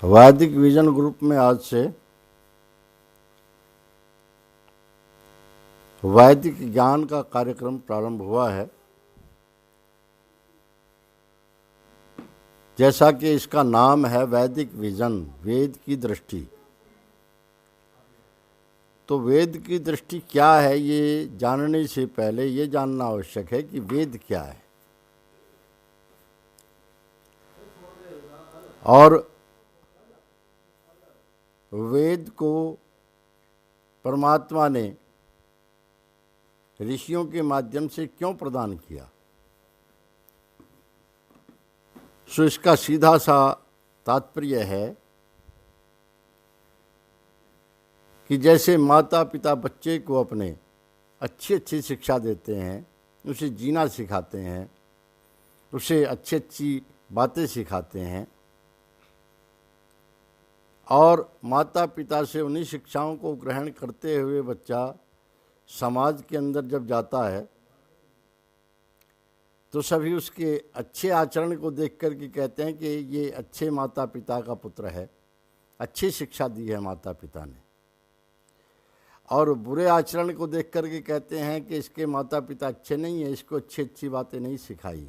वैदिक vision group में आज से वैदिक ज्ञान का कार्यक्रम प्रारंभ हुआ है। जैसा कि इसका नाम है वैदिक विजन, वेद की दृष्टि। तो वेद की दृष्टि क्या है, ये जानने से पहले ये जानना आवश्यक है कि वेद क्या है। और वेद को परमात्मा ने ऋषियों के माध्यम से क्यों प्रदान किया। सो इसका सीधा सा तात्पर्य है कि जैसे माता पिता बच्चे को अपने अच्छी अच्छी शिक्षा देते हैं, उसे जीना सिखाते हैं, उसे अच्छी अच्छी बातें सिखाते हैं, और माता पिता से उन्हीं शिक्षाओं को ग्रहण करते हुए बच्चा समाज के अंदर जब जाता है तो सभी उसके अच्छे आचरण को देख कर के कहते हैं कि ये अच्छे माता पिता का पुत्र है, अच्छी शिक्षा दी है माता पिता ने। और बुरे आचरण को देख कर के कहते हैं कि इसके माता पिता अच्छे नहीं है, इसको अच्छी अच्छी बातें नहीं सिखाई।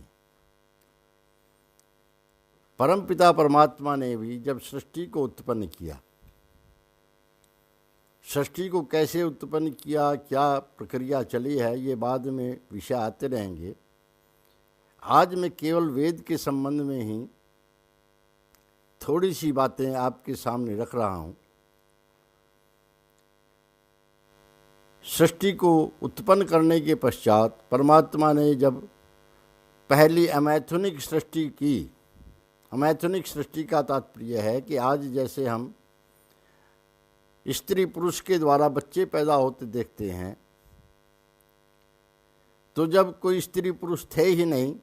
परम पिता परमात्मा ने भी जब सृष्टि को उत्पन्न किया, सृष्टि को कैसे उत्पन्न किया, क्या प्रक्रिया चली है, ये बाद में विषय आते रहेंगे। आज मैं केवल वेद के संबंध में ही थोड़ी सी बातें आपके सामने रख रहा हूँ। सृष्टि को उत्पन्न करने के पश्चात परमात्मा ने जब पहली अमैथुनिक सृष्टि की, अमैथुनिक सृष्टि का तात्पर्य है कि आज जैसे हम स्त्री पुरुष के द्वारा बच्चे पैदा होते देखते हैं, तो जब कोई स्त्री पुरुष थे ही नहीं,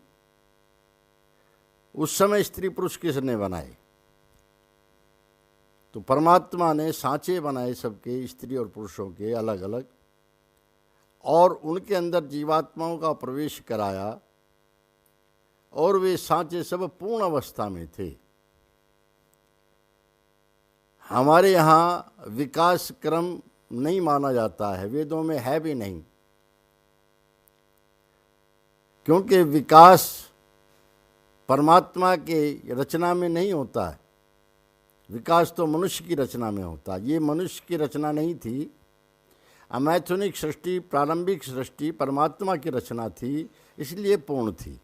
उस समय स्त्री पुरुष किसने बनाए? तो परमात्मा ने सांचे बनाए सबके, स्त्री और पुरुषों के अलग अलग, और उनके अंदर जीवात्माओं का प्रवेश कराया, और वे सांचे सब पूर्ण अवस्था में थे। हमारे यहाँ विकास क्रम नहीं माना जाता है, वेदों में है भी नहीं, क्योंकि विकास परमात्मा के रचना में नहीं होता है। विकास तो मनुष्य की रचना में होता है। ये मनुष्य की रचना नहीं थी। अमैथुनिक सृष्टि, प्रारंभिक सृष्टि परमात्मा की रचना थी, इसलिए पूर्ण थी।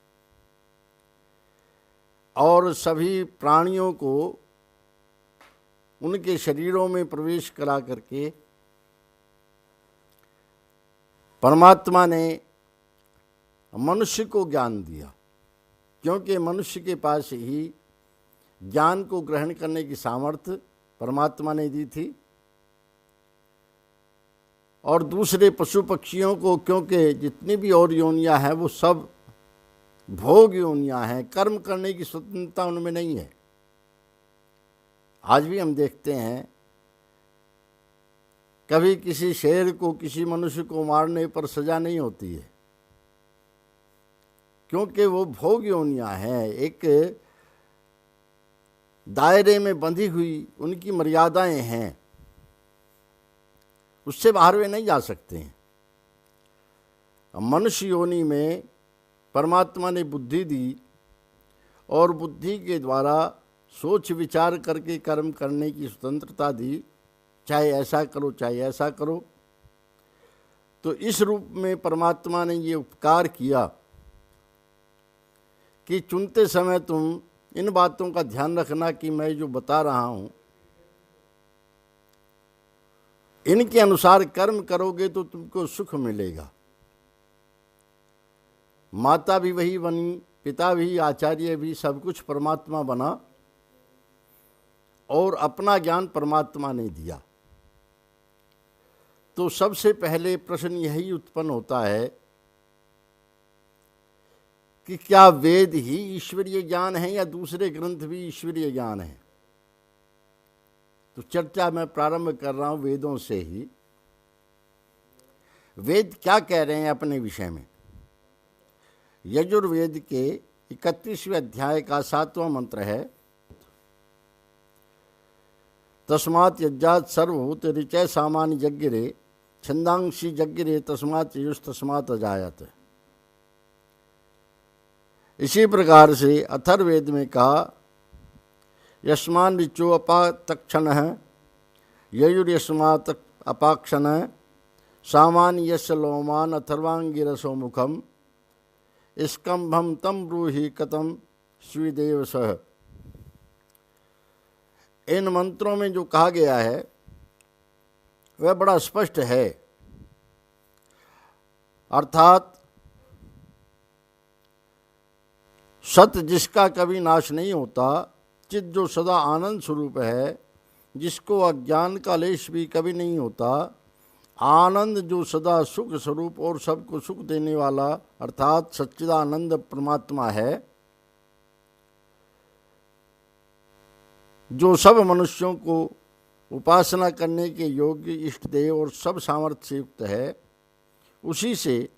और सभी प्राणियों को उनके शरीरों में प्रवेश करा करके परमात्मा ने मनुष्य को ज्ञान दिया, क्योंकि मनुष्य के पास ही ज्ञान को ग्रहण करने की सामर्थ्य परमात्मा ने दी थी। और दूसरे पशु पक्षियों को, क्योंकि जितनी भी और योनियां हैं वो सब भोग योनियां हैं, कर्म करने की स्वतंत्रता उनमें नहीं है। आज भी हम देखते हैं, कभी किसी शेर को, किसी मनुष्य को मारने पर सजा नहीं होती है, क्योंकि वो भोग योनियां हैं, एक दायरे में बंधी हुई उनकी मर्यादाएं हैं, उससे बाहर वे नहीं जा सकते हैं। मनुष्य योनि में परमात्मा ने बुद्धि दी, और बुद्धि के द्वारा सोच विचार करके कर्म करने की स्वतंत्रता दी, चाहे ऐसा करो चाहे ऐसा करो। तो इस रूप में परमात्मा ने ये उपकार किया कि चुनते समय तुम इन बातों का ध्यान रखना कि मैं जो बता रहा हूँ, इनके अनुसार कर्म करोगे तो तुमको सुख मिलेगा। माता भी वही बनी, पिता भी, आचार्य भी, सब कुछ परमात्मा बना, और अपना ज्ञान परमात्मा ने दिया। तो सबसे पहले प्रश्न यही उत्पन्न होता है कि क्या वेद ही ईश्वरीय ज्ञान है या दूसरे ग्रंथ भी ईश्वरीय ज्ञान है? तो चर्चा मैं प्रारंभ कर रहा हूं वेदों से ही। वेद क्या कह रहे हैं अपने विषय में? यजुर्वेद के 31वें अध्याय का 7वां मंत्र है, तस्मात् यज्ञात् सर्वभूत ऋचय सामान्य यज्ञ रे छंदांशी यज्ञ रे तस्मात् युष तस्मात् अजायत। इसी प्रकार से अथर्ववेद में कहा यस्मान ऋचो अपातक्षण ययुर्यस्मात् अपाक्षण सामान्य यश लोमान अथर्वांगिरसो मुखम स्कंभम तम ब्रूहि कतम स्वीदेव सह। इन मंत्रों में जो कहा गया है वह बड़ा स्पष्ट है, अर्थात सत जिसका कभी नाश नहीं होता, चित जो सदा आनंद स्वरूप है, जिसको अज्ञान का लेश भी कभी नहीं होता, आनंद जो सदा सुख स्वरूप और सबको सुख देने वाला अर्थात सच्चिदानंद परमात्मा है, जो सब मनुष्यों को उपासना करने के योग्य इष्ट देव और सब सामर्थ्य से युक्त है, उसी से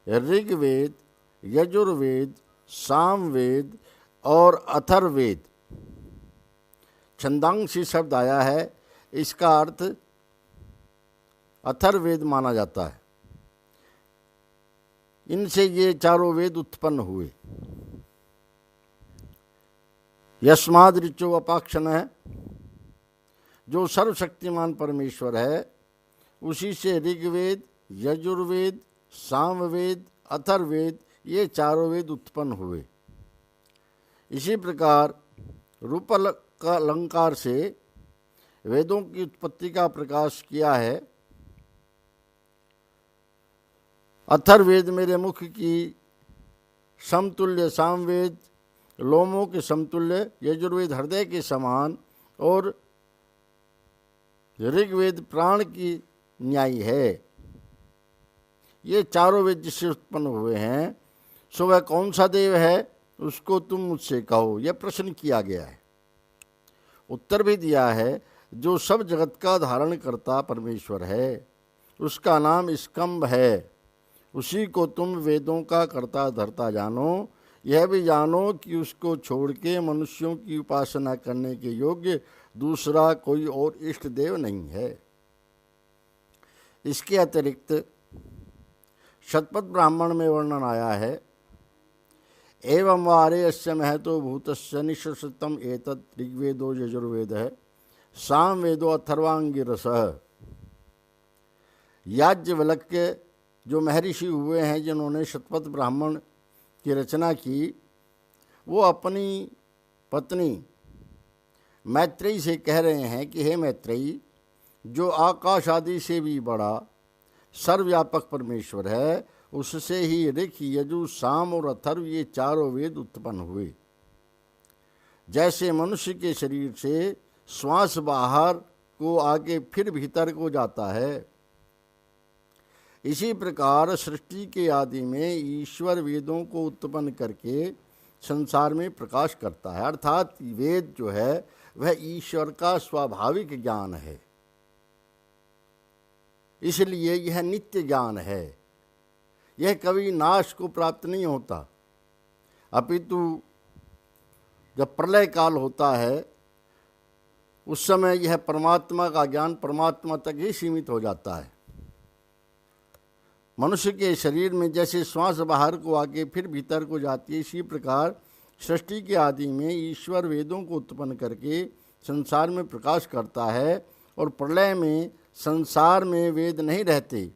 ऋग्वेद, यजुर्वेद, सामवेद और अथर्ववेद छंदांशी शब्द आया है। इसका अर्थ अथर्ववेद माना जाता है। इनसे ये चारों वेद उत्पन्न हुए। यस्माद् ऋचो अपाक्षण है, जो सर्वशक्तिमान परमेश्वर है, उसी से ऋग्वेद, यजुर्वेद, सामवेद, अथर्ववेद ये चारों वेद उत्पन्न हुए। इसी प्रकार रूपक-अलंकार से वेदों की उत्पत्ति का प्रकाश किया है। अथर्ववेद मेरे मुख की समतुल्य सामवेद, लोमों के समतुल्य यजुर्वेद हृदय के समान और ऋग्वेद प्राण की न्यायी है। ये चारों वेद जिससे उत्पन्न हुए हैं, सो वह कौन सा देव है उसको तुम मुझसे कहो। यह प्रश्न किया गया है। उत्तर भी दिया है, जो सब जगत का धारण करता परमेश्वर है, उसका नाम स्कंभ है। उसी को तुम वेदों का कर्ता धर्ता जानो। यह भी जानो कि उसको छोड़ के मनुष्यों की उपासना करने के योग्य दूसरा कोई और इष्ट देव नहीं है। इसके अतिरिक्त शतपथ ब्राह्मण में वर्णन आया है, एवं वारे अस्य महतो भूतस्य निश्चितम एतत् ऋग्वेदो यजुर्वेद है सामवेदो अथर्वांगिरसः। याज्ञवल्क्य जो महर्षि हुए हैं, जिन्होंने शतपथ ब्राह्मण की रचना की, वो अपनी पत्नी मैत्रेयी से कह रहे हैं कि हे मैत्रेयी, जो आकाश आदि से भी बड़ा सर्वव्यापक परमेश्वर है, उससे ही ऋक, यजु, साम और अथर्व ये चारों वेद उत्पन्न हुए। जैसे मनुष्य के शरीर से श्वास बाहर को आगे फिर भीतर को जाता है, इसी प्रकार सृष्टि के आदि में ईश्वर वेदों को उत्पन्न करके संसार में प्रकाश करता है। अर्थात वेद जो है वह ईश्वर का स्वाभाविक ज्ञान है, इसलिए यह नित्य ज्ञान है। यह कभी नाश को प्राप्त नहीं होता, अपितु जब प्रलय काल होता है उस समय यह परमात्मा का ज्ञान परमात्मा तक ही सीमित हो जाता है। मनुष्य के शरीर में जैसे श्वास बाहर को आगे फिर भीतर को जाती है, इसी प्रकार सृष्टि के आदि में ईश्वर वेदों को उत्पन्न करके संसार में प्रकाश करता है। और प्रलय में संसार में वेद नहीं रहते,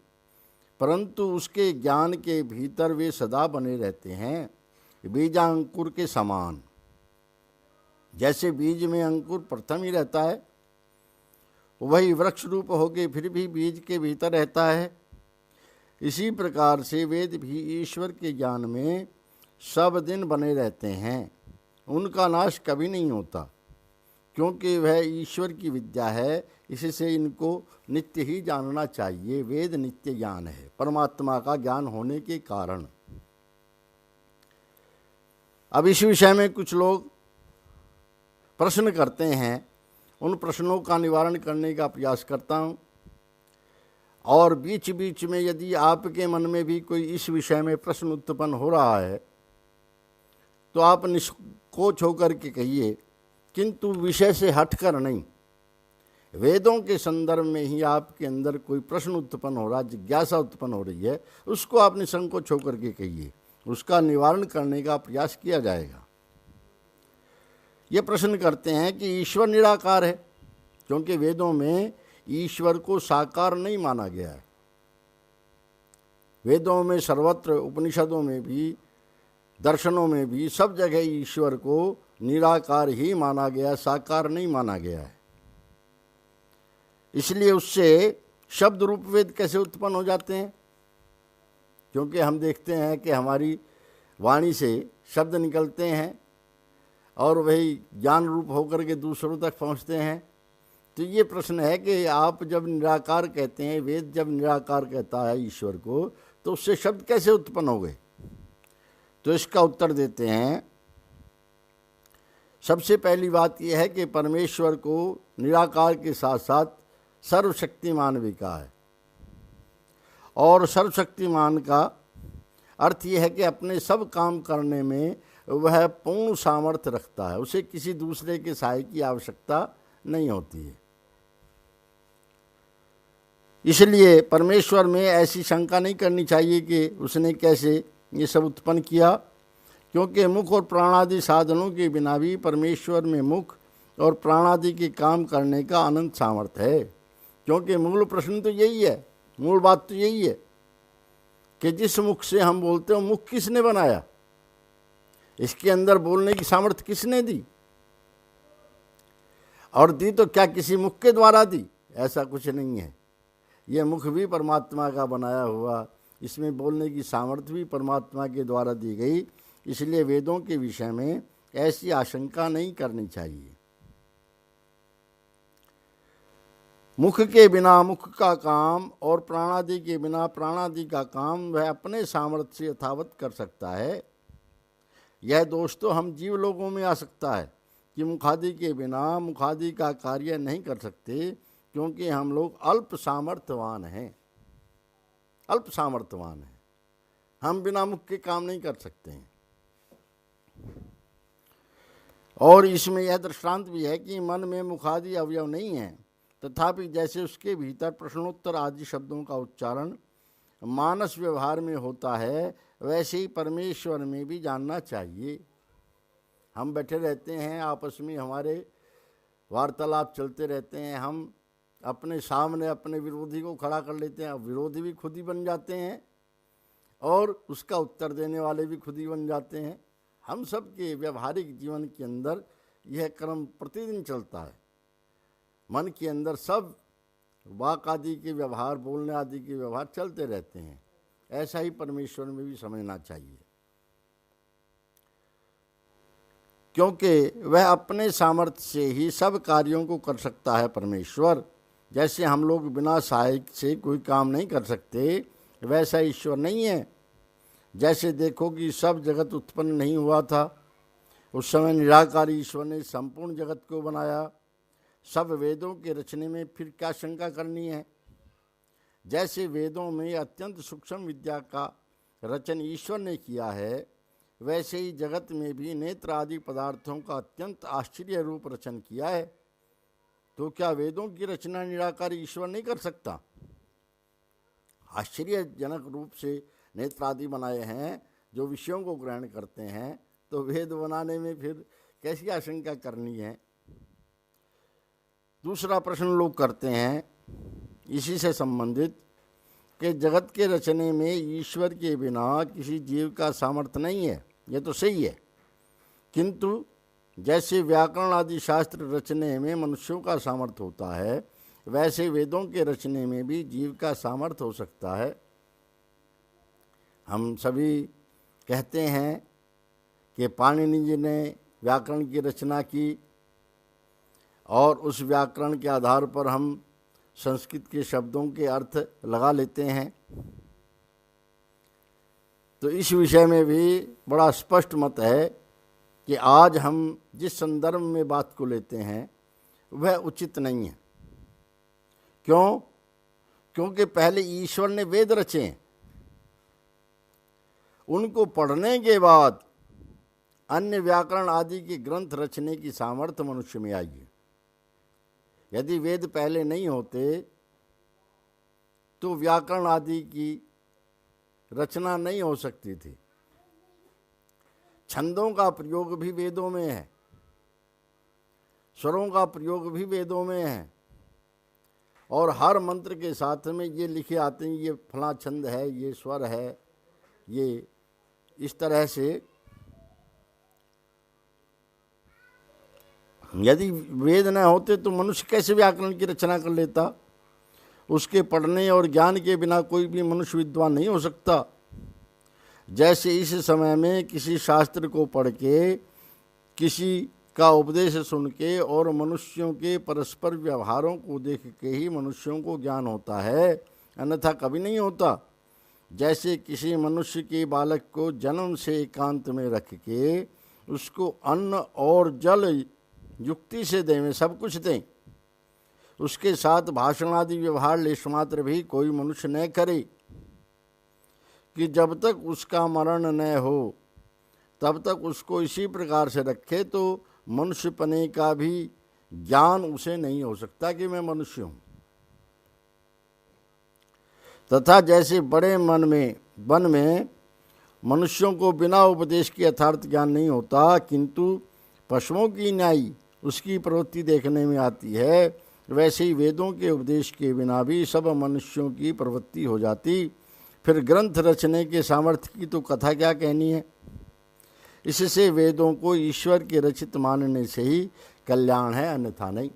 परंतु उसके ज्ञान के भीतर वे सदा बने रहते हैं, बीजांकुर के समान। जैसे बीज में अंकुर प्रथम ही रहता है, वही वृक्ष रूप होके फिर भी बीज के भीतर रहता है, इसी प्रकार से वेद भी ईश्वर के ज्ञान में सब दिन बने रहते हैं। उनका नाश कभी नहीं होता, क्योंकि वह ईश्वर की विद्या है। इससे इनको नित्य ही जानना चाहिए। वेद नित्य ज्ञान है, परमात्मा का ज्ञान होने के कारण। अब इस विषय में कुछ लोग प्रश्न करते हैं, उन प्रश्नों का निवारण करने का प्रयास करता हूँ। और बीच बीच में यदि आपके मन में भी कोई इस विषय में प्रश्न उत्पन्न हो रहा है, तो आप निष्कोच होकर के कहिए, किंतु विषय से हटकर नहीं। वेदों के संदर्भ में ही आपके अंदर कोई प्रश्न उत्पन्न हो रहा, जिज्ञासा उत्पन्न हो रही है, उसको आप निसंकोच होकर के कहिए, उसका निवारण करने का प्रयास किया जाएगा। ये प्रश्न करते हैं कि ईश्वर निराकार है, क्योंकि वेदों में ईश्वर को साकार नहीं माना गया है। वेदों में सर्वत्र, उपनिषदों में भी, दर्शनों में भी, सब जगह ईश्वर को निराकार ही माना गया, साकार नहीं माना गया है। इसलिए उससे शब्द रूप वेद कैसे उत्पन्न हो जाते हैं? क्योंकि हम देखते हैं कि हमारी वाणी से शब्द निकलते हैं और वही ज्ञान रूप होकर के दूसरों तक पहुंचते हैं। तो ये प्रश्न है कि आप जब निराकार कहते हैं, वेद जब निराकार कहता है ईश्वर को, तो उससे शब्द कैसे उत्पन्न हो गए? तो इसका उत्तर देते हैं। सबसे पहली बात यह है कि परमेश्वर को निराकार के साथ साथ सर्वशक्तिमान भी कहा है, और सर्वशक्तिमान का अर्थ यह है कि अपने सब काम करने में वह पूर्ण सामर्थ्य रखता है, उसे किसी दूसरे के सहाय की आवश्यकता नहीं होती है। इसलिए परमेश्वर में ऐसी शंका नहीं करनी चाहिए कि उसने कैसे ये सब उत्पन्न किया, क्योंकि मुख और प्राणादि साधनों के बिना भी परमेश्वर में मुख और प्राणादि के काम करने का अनंत सामर्थ्य है। क्योंकि मूल प्रश्न तो यही है, मूल बात तो यही है कि जिस मुख से हम बोलते हो, मुख किसने बनाया? इसके अंदर बोलने की सामर्थ्य किसने दी? और दी तो क्या किसी मुख के द्वारा दी? ऐसा कुछ नहीं है। यह मुख भी परमात्मा का बनाया हुआ, इसमें बोलने की सामर्थ्य भी परमात्मा के द्वारा दी गई। इसलिए वेदों के विषय में ऐसी आशंका नहीं करनी चाहिए। मुख के बिना मुख का काम और प्राणादि के बिना प्राणादि का काम वह अपने सामर्थ्य से यथावत कर सकता है। यह दोष तो हम जीव लोगों में आ सकता है कि मुखादि के बिना मुखादि का कार्य नहीं कर सकते, क्योंकि हम लोग अल्प सामर्थ्यवान हैं, अल्प सामर्थ्यवान हैं। हम बिना मुख के काम नहीं कर सकते हैं। और इसमें यह दृष्टांत भी है कि मन में मुखादि अवयव नहीं है, तथापि जैसे उसके भीतर प्रश्नोत्तर आदि शब्दों का उच्चारण मानस व्यवहार में होता है, वैसे ही परमेश्वर में भी जानना चाहिए। हम बैठे रहते हैं, आपस में हमारे वार्तालाप चलते रहते हैं, हम अपने सामने अपने विरोधी को खड़ा कर लेते हैं, अब विरोधी भी खुद ही बन जाते हैं और उसका उत्तर देने वाले भी खुद ही बन जाते हैं। हम सब के व्यवहारिक जीवन के अंदर यह क्रम प्रतिदिन चलता है। मन के अंदर सब वाक आदि के व्यवहार, बोलने आदि के व्यवहार चलते रहते हैं। ऐसा ही परमेश्वर में भी समझना चाहिए, क्योंकि वह अपने सामर्थ्य से ही सब कार्यों को कर सकता है। परमेश्वर जैसे हम लोग बिना सहायक से कोई काम नहीं कर सकते, वैसा ईश्वर नहीं है। जैसे देखो कि सब जगत उत्पन्न नहीं हुआ था, उस समय निराकार ईश्वर ने संपूर्ण जगत को बनाया। सब वेदों के रचने में फिर क्या शंका करनी है? जैसे वेदों में अत्यंत सूक्ष्म विद्या का रचन ईश्वर ने किया है, वैसे ही जगत में भी नेत्र आदि पदार्थों का अत्यंत आश्चर्य रूप रचन किया है। तो क्या वेदों की रचना निराकार ईश्वर नहीं कर सकता? आश्चर्यजनक रूप से नेत्र आदि बनाए हैं जो विषयों को ग्रहण करते हैं, तो वेद बनाने में फिर कैसी आशंका करनी है? दूसरा प्रश्न लोग करते हैं इसी से संबंधित कि जगत के रचने में ईश्वर के बिना किसी जीव का सामर्थ्य नहीं है। ये तो सही है, किंतु जैसे व्याकरण आदि शास्त्र रचने में मनुष्यों का सामर्थ्य होता है, वैसे वेदों के रचने में भी जीव का सामर्थ्य हो सकता है। हम सभी कहते हैं कि पाणिनि जी ने व्याकरण की रचना की और उस व्याकरण के आधार पर हम संस्कृत के शब्दों के अर्थ लगा लेते हैं। तो इस विषय में भी बड़ा स्पष्ट मत है कि आज हम जिस संदर्भ में बात को लेते हैं वह उचित नहीं है। क्यों? क्योंकि पहले ईश्वर ने वेद रचे हैं, उनको पढ़ने के बाद अन्य व्याकरण आदि के ग्रंथ रचने की सामर्थ्य मनुष्य में आई है। यदि वेद पहले नहीं होते तो व्याकरण आदि की रचना नहीं हो सकती थी। छंदों का प्रयोग भी वेदों में है, स्वरों का प्रयोग भी वेदों में है, और हर मंत्र के साथ में ये लिखे आते हैं ये फला छंद है, ये स्वर है, ये इस तरह से। यदि वेद न होते तो मनुष्य कैसे व्याकरण की रचना कर लेता? उसके पढ़ने और ज्ञान के बिना कोई भी मनुष्य विद्वान नहीं हो सकता। जैसे इस समय में किसी शास्त्र को पढ़ के, किसी का उपदेश सुन के और मनुष्यों के परस्पर व्यवहारों को देख के ही मनुष्यों को ज्ञान होता है, अन्यथा कभी नहीं होता। जैसे किसी मनुष्य के बालक को जन्म से एकांत में रख के उसको अन्न और जल युक्ति से दें, में सब कुछ दें, उसके साथ भाषण आदि व्यवहार लेशमात्र भी कोई मनुष्य न करे, कि जब तक उसका मरण न हो तब तक उसको इसी प्रकार से रखे तो मनुष्य पने का भी ज्ञान उसे नहीं हो सकता कि मैं मनुष्य हूँ। तथा जैसे बड़े वन में मनुष्यों को बिना उपदेश के यथार्थ ज्ञान नहीं होता, किंतु पशुओं की न्यायी उसकी प्रवृत्ति देखने में आती है, वैसे ही वेदों के उपदेश के बिना भी सब मनुष्यों की प्रवृत्ति हो जाती। फिर ग्रंथ रचने के सामर्थ्य की तो कथा क्या कहनी है। इससे वेदों को ईश्वर के रचित मानने से ही कल्याण है, अन्यथा नहीं।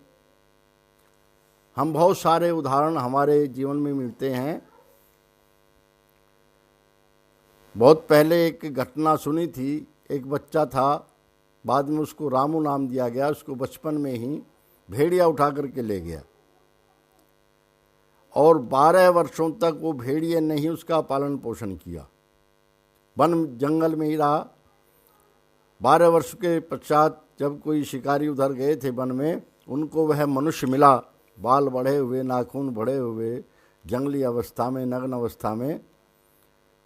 हम बहुत सारे उदाहरण हमारे जीवन में मिलते हैं। बहुत पहले एक घटना सुनी थी, एक बच्चा था, बाद में उसको रामू नाम दिया गया। उसको बचपन में ही भेड़िया उठा करके ले गया और 12 वर्षों तक वो भेड़िए ने ही उसका पालन पोषण किया, वन जंगल में ही रहा। 12 वर्ष के पश्चात जब कोई शिकारी उधर गए थे वन में, उनको वह मनुष्य मिला, बाल बढ़े हुए, नाखून बढ़े हुए, जंगली अवस्था में, नग्न अवस्था में,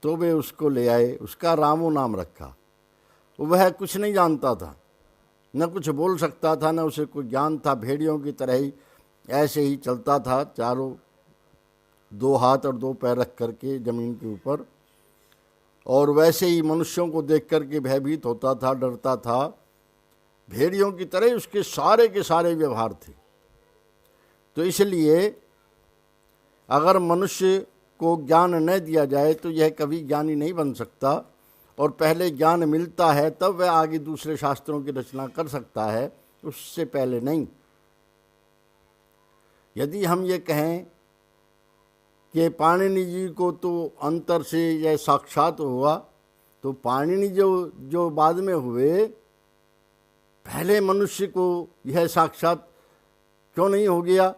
तो वे उसको ले आए, उसका रामू नाम रखा। वह कुछ नहीं जानता था, न कुछ बोल सकता था, न उसे कोई ज्ञान था, भेड़ियों की तरह ही ऐसे ही चलता था, चारों 2 हाथ और 2 पैर रख करके ज़मीन के ऊपर, और वैसे ही मनुष्यों को देख करके भयभीत होता था, डरता था। भेड़ियों की तरह उसके सारे के सारे व्यवहार थे। तो इसलिए अगर मनुष्य को ज्ञान न दिया जाए तो यह कभी ज्ञानी नहीं बन सकता, और पहले ज्ञान मिलता है तब वह आगे दूसरे शास्त्रों की रचना कर सकता है, उससे पहले नहीं। यदि हम ये कहें कि पाणिनि जी को तो अंतर से यह साक्षात हुआ, तो पाणिनि जो बाद में हुए, पहले मनुष्य को यह साक्षात क्यों नहीं हो गया,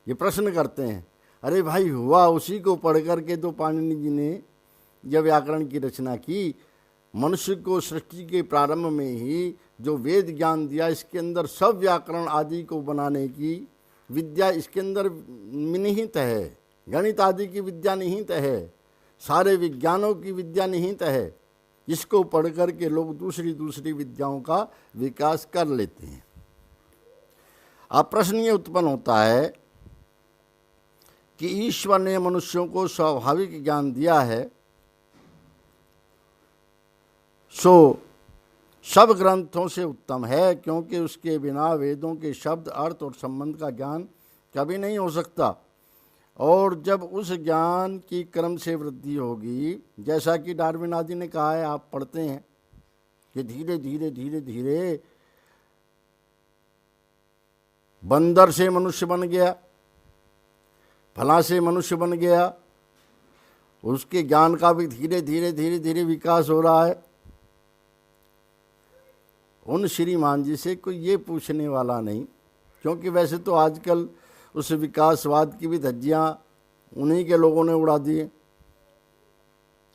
ये प्रश्न करते हैं। अरे भाई, हुआ उसी को पढ़ करके तो पाणिनि जी ने यह व्याकरण की रचना की। मनुष्य को सृष्टि के प्रारंभ में ही जो वेद ज्ञान दिया, इसके अंदर सब व्याकरण आदि को बनाने की विद्या इसके अंदर निहित है, गणित आदि की विद्या निहित है, सारे विज्ञानों की विद्या निहित है। इसको पढ़ कर के लोग दूसरी दूसरी विद्याओं का विकास कर लेते हैं। अब प्रश्न ये उत्पन्न होता है कि ईश्वर ने मनुष्यों को स्वाभाविक ज्ञान दिया है, सो सब ग्रंथों से उत्तम है, क्योंकि उसके बिना वेदों के शब्द, अर्थ और संबंध का ज्ञान कभी नहीं हो सकता। और जब उस ज्ञान की क्रम से वृद्धि होगी, जैसा कि डार्विन आदि ने कहा है, आप पढ़ते हैं कि धीरे धीरे धीरे धीरे बंदर से मनुष्य बन गया, फला से मनुष्य बन गया, उसके ज्ञान का भी धीरे धीरे धीरे धीरे विकास हो रहा है। उन श्रीमान जी से कोई ये पूछने वाला नहीं, क्योंकि वैसे तो आजकल उस विकासवाद की भी धज्जियाँ उन्हीं के लोगों ने उड़ा दी है।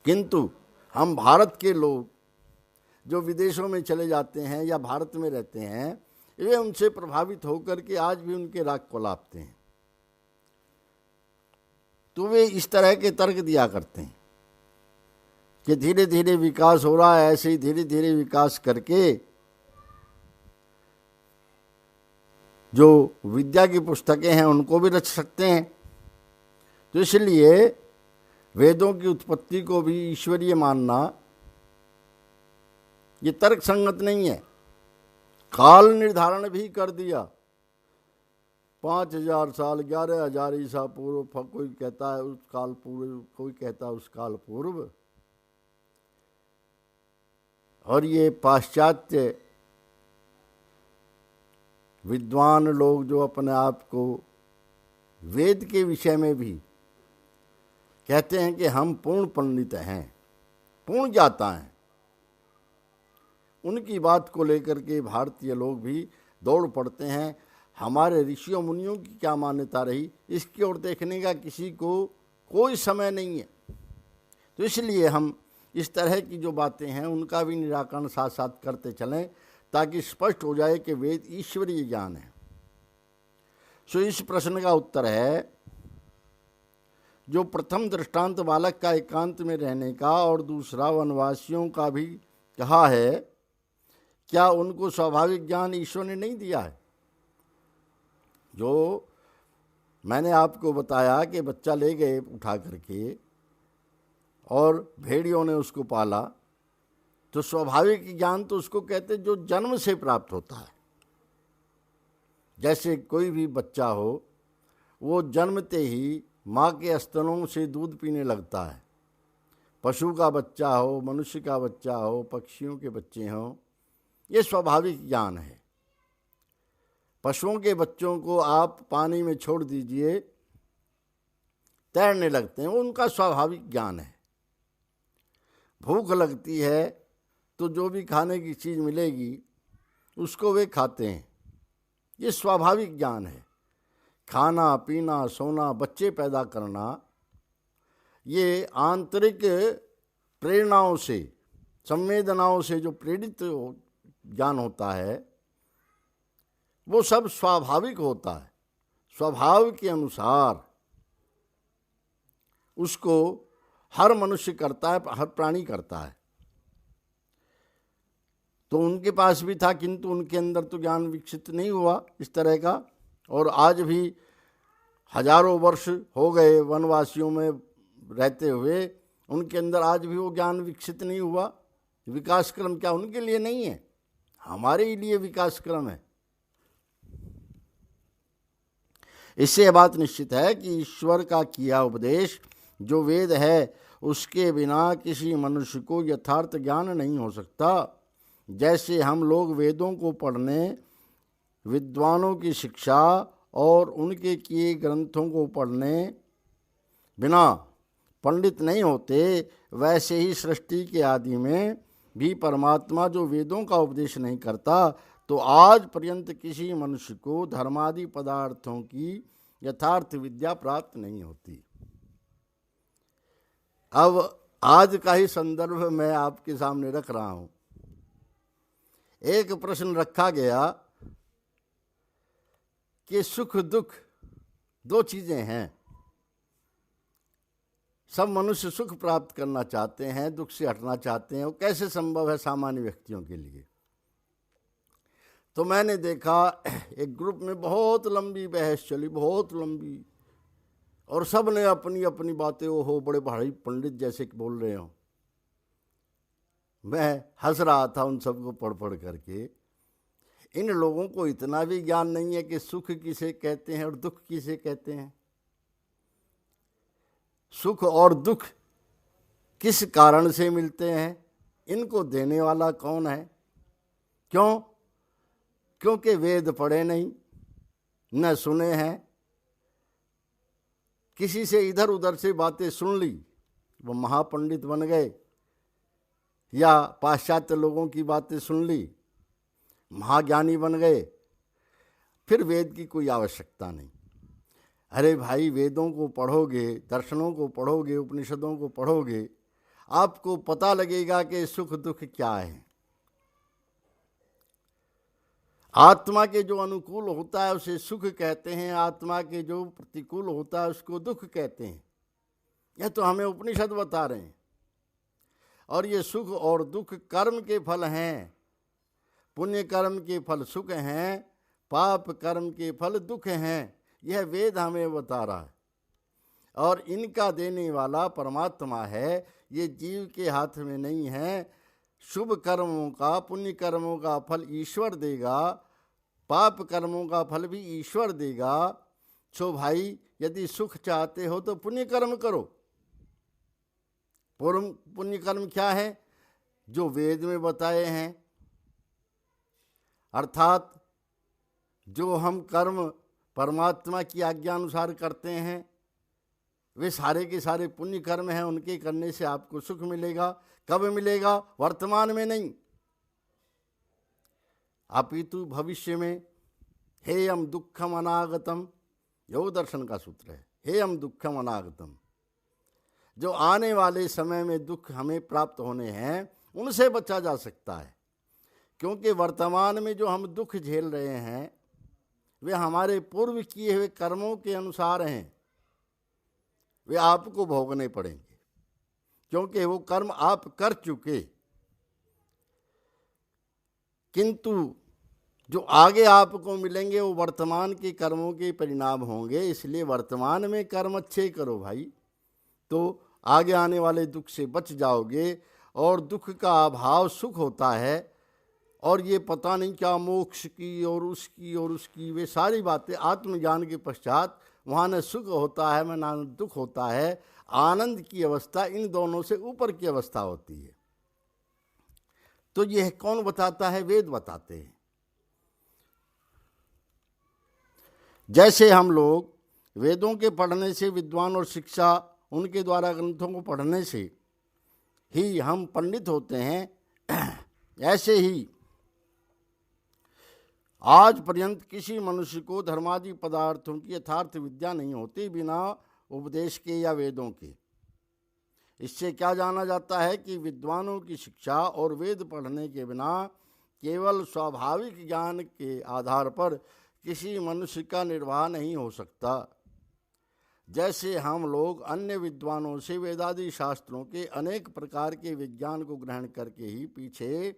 किंतु हम भारत के लोग जो विदेशों में चले जाते हैं या भारत में रहते हैं, वे उनसे प्रभावित होकर के आज भी उनके राग को लापते हैं। तो वे इस तरह के तर्क दिया करते हैं कि धीरे धीरे विकास हो रहा है, ऐसे ही धीरे धीरे विकास करके जो विद्या की पुस्तकें हैं उनको भी रच सकते हैं। तो इसलिए वेदों की उत्पत्ति को भी ईश्वरीय मानना ये तर्क संगत नहीं है। काल निर्धारण भी कर दिया, 5000 साल, 11,000 ईसा पूर्व, कोई कहता है उस काल पूर्व, कोई कहता है उस काल पूर्व। और ये पाश्चात्य विद्वान लोग जो अपने आप को वेद के विषय में भी कहते हैं कि हम पूर्ण पंडित हैं, पूर्ण ज्ञाता हैं, उनकी बात को लेकर के भारतीय लोग भी दौड़ पड़ते हैं। हमारे ऋषियों मुनियों की क्या मान्यता रही, इसकी ओर देखने का किसी को कोई समय नहीं है। तो इसलिए हम इस तरह की जो बातें हैं उनका भी निराकरण साथ साथ करते चलें, ताकि स्पष्ट हो जाए कि वेद ईश्वरीय ज्ञान है। सो इस प्रश्न का उत्तर है, जो प्रथम दृष्टांत बालक का एकांत में रहने का और दूसरा वनवासियों का भी कहा है, क्या उनको स्वाभाविक ज्ञान ईश्वर ने नहीं दिया है? जो मैंने आपको बताया कि बच्चा ले गए उठा करके और भेड़ियों ने उसको पाला, तो स्वाभाविक ज्ञान तो उसको कहते जो जन्म से प्राप्त होता है। जैसे कोई भी बच्चा हो, वो जन्मते ही माँ के स्तनों से दूध पीने लगता है। पशु का बच्चा हो, मनुष्य का बच्चा हो, पक्षियों के बच्चे हों, ये स्वाभाविक ज्ञान है। पशुओं के बच्चों को आप पानी में छोड़ दीजिए, तैरने लगते हैं, वो उनका स्वाभाविक ज्ञान है। भूख लगती है तो जो भी खाने की चीज़ मिलेगी उसको वे खाते हैं, ये स्वाभाविक ज्ञान है। खाना पीना, सोना, बच्चे पैदा करना, ये आंतरिक प्रेरणाओं से, संवेदनाओं से जो प्रेरित ज्ञान होता है, वो सब स्वाभाविक होता है। स्वभाव के अनुसार उसको हर मनुष्य करता है, हर प्राणी करता है। तो उनके पास भी था, किंतु उनके अंदर तो ज्ञान विकसित नहीं हुआ इस तरह का। और आज भी हजारों वर्ष हो गए वनवासियों में रहते हुए, उनके अंदर आज भी वो ज्ञान विकसित नहीं हुआ। विकास क्रम क्या उनके लिए नहीं है, हमारे लिए विकास क्रम है। इससे यह बात निश्चित है कि ईश्वर का किया उपदेश जो वेद है, उसके बिना किसी मनुष्य को यथार्थ ज्ञान नहीं हो सकता। जैसे हम लोग वेदों को पढ़ने, विद्वानों की शिक्षा और उनके किए ग्रंथों को पढ़ने बिना पंडित नहीं होते, वैसे ही सृष्टि के आदि में भी परमात्मा जो वेदों का उपदेश नहीं करता, तो आज पर्यंत किसी मनुष्य को धर्मादि पदार्थों की यथार्थ विद्या प्राप्त नहीं होती। अब आज का ही संदर्भ मैं आपके सामने रख रहा हूं। एक प्रश्न रखा गया कि सुख दुख दो चीजें हैं, सब मनुष्य सुख प्राप्त करना चाहते हैं, दुख से हटना चाहते हैं, वो कैसे संभव है सामान्य व्यक्तियों के लिए? तो मैंने देखा एक ग्रुप में बहुत लंबी बहस चली, बहुत लंबी, और सब ने अपनी अपनी बातें हो बड़े भारी पंडित जैसे बोल रहे हो। मैं हंस रहा था उन सबको पढ़ पढ़ करके। इन लोगों को इतना भी ज्ञान नहीं है कि सुख किसे कहते हैं और दुख किसे कहते हैं। सुख और दुख किस कारण से मिलते हैं, इनको देने वाला कौन है? क्यों? क्योंकि वेद पढ़े नहीं, न सुने हैं, किसी से इधर उधर से बातें सुन ली, वो महापंडित बन गए, या पाश्चात्य लोगों की बातें सुन ली, महाज्ञानी बन गए, फिर वेद की कोई आवश्यकता नहीं। अरे भाई, वेदों को पढ़ोगे, दर्शनों को पढ़ोगे, उपनिषदों को पढ़ोगे, आपको पता लगेगा कि सुख दुख क्या है। आत्मा के जो अनुकूल होता है उसे सुख कहते हैं, आत्मा के जो प्रतिकूल होता है उसको दुख कहते हैं। यह तो हमें उपनिषद बता रहे हैं। और ये सुख और दुख कर्म के फल हैं। पुण्य कर्म के फल सुख हैं, पाप कर्म के फल दुख हैं, यह वेद हमें बता रहा है। और इनका देने वाला परमात्मा है, ये जीव के हाथ में नहीं है। शुभ कर्मों का, पुण्य कर्मों का फल ईश्वर देगा, पाप कर्मों का फल भी ईश्वर देगा। सो भाई, यदि सुख चाहते हो तो पुण्य कर्म करो। पुण्य कर्म क्या है? जो वेद में बताए हैं, अर्थात जो हम कर्म परमात्मा की आज्ञा अनुसार करते हैं, वे सारे के सारे पुण्य कर्म हैं। उनके करने से आपको सुख मिलेगा। कब मिलेगा? वर्तमान में नहीं, अपितु भविष्य में। हेयम दुखम अनागतम, योग दर्शन का सूत्र है। हेयम दुखम अनागतम, जो आने वाले समय में दुख हमें प्राप्त होने हैं, उनसे बचा जा सकता है। क्योंकि वर्तमान में जो हम दुख झेल रहे हैं, वे हमारे पूर्व किए हुए कर्मों के अनुसार हैं। वे आपको भोगने पड़ेंगे, क्योंकि वो कर्म आप कर चुके। किंतु जो आगे आपको मिलेंगे वो वर्तमान के कर्मों के परिणाम होंगे। इसलिए वर्तमान में कर्म अच्छे करो भाई, तो आगे आने वाले दुख से बच जाओगे। और दुख का अभाव सुख होता है। और ये पता नहीं क्या मोक्ष की और उसकी वे सारी बातें आत्मज्ञान के पश्चात वहाँ न सुख होता है न दुख होता है। आनंद की अवस्था इन दोनों से ऊपर की अवस्था होती है। तो यह कौन बताता है? वेद बताते हैं। जैसे हम लोग वेदों के पढ़ने से, विद्वान और शिक्षा उनके द्वारा ग्रंथों को पढ़ने से ही हम पंडित होते हैं, ऐसे ही आज पर्यंत किसी मनुष्य को धर्मादि पदार्थों की यथार्थ विद्या नहीं होती बिना उपदेश के या वेदों के। इससे क्या जाना जाता है कि विद्वानों की शिक्षा और वेद पढ़ने के बिना केवल स्वाभाविक ज्ञान के आधार पर किसी मनुष्य का निर्वाह नहीं हो सकता। जैसे हम लोग अन्य विद्वानों से वेदादि शास्त्रों के अनेक प्रकार के विज्ञान को ग्रहण करके ही पीछे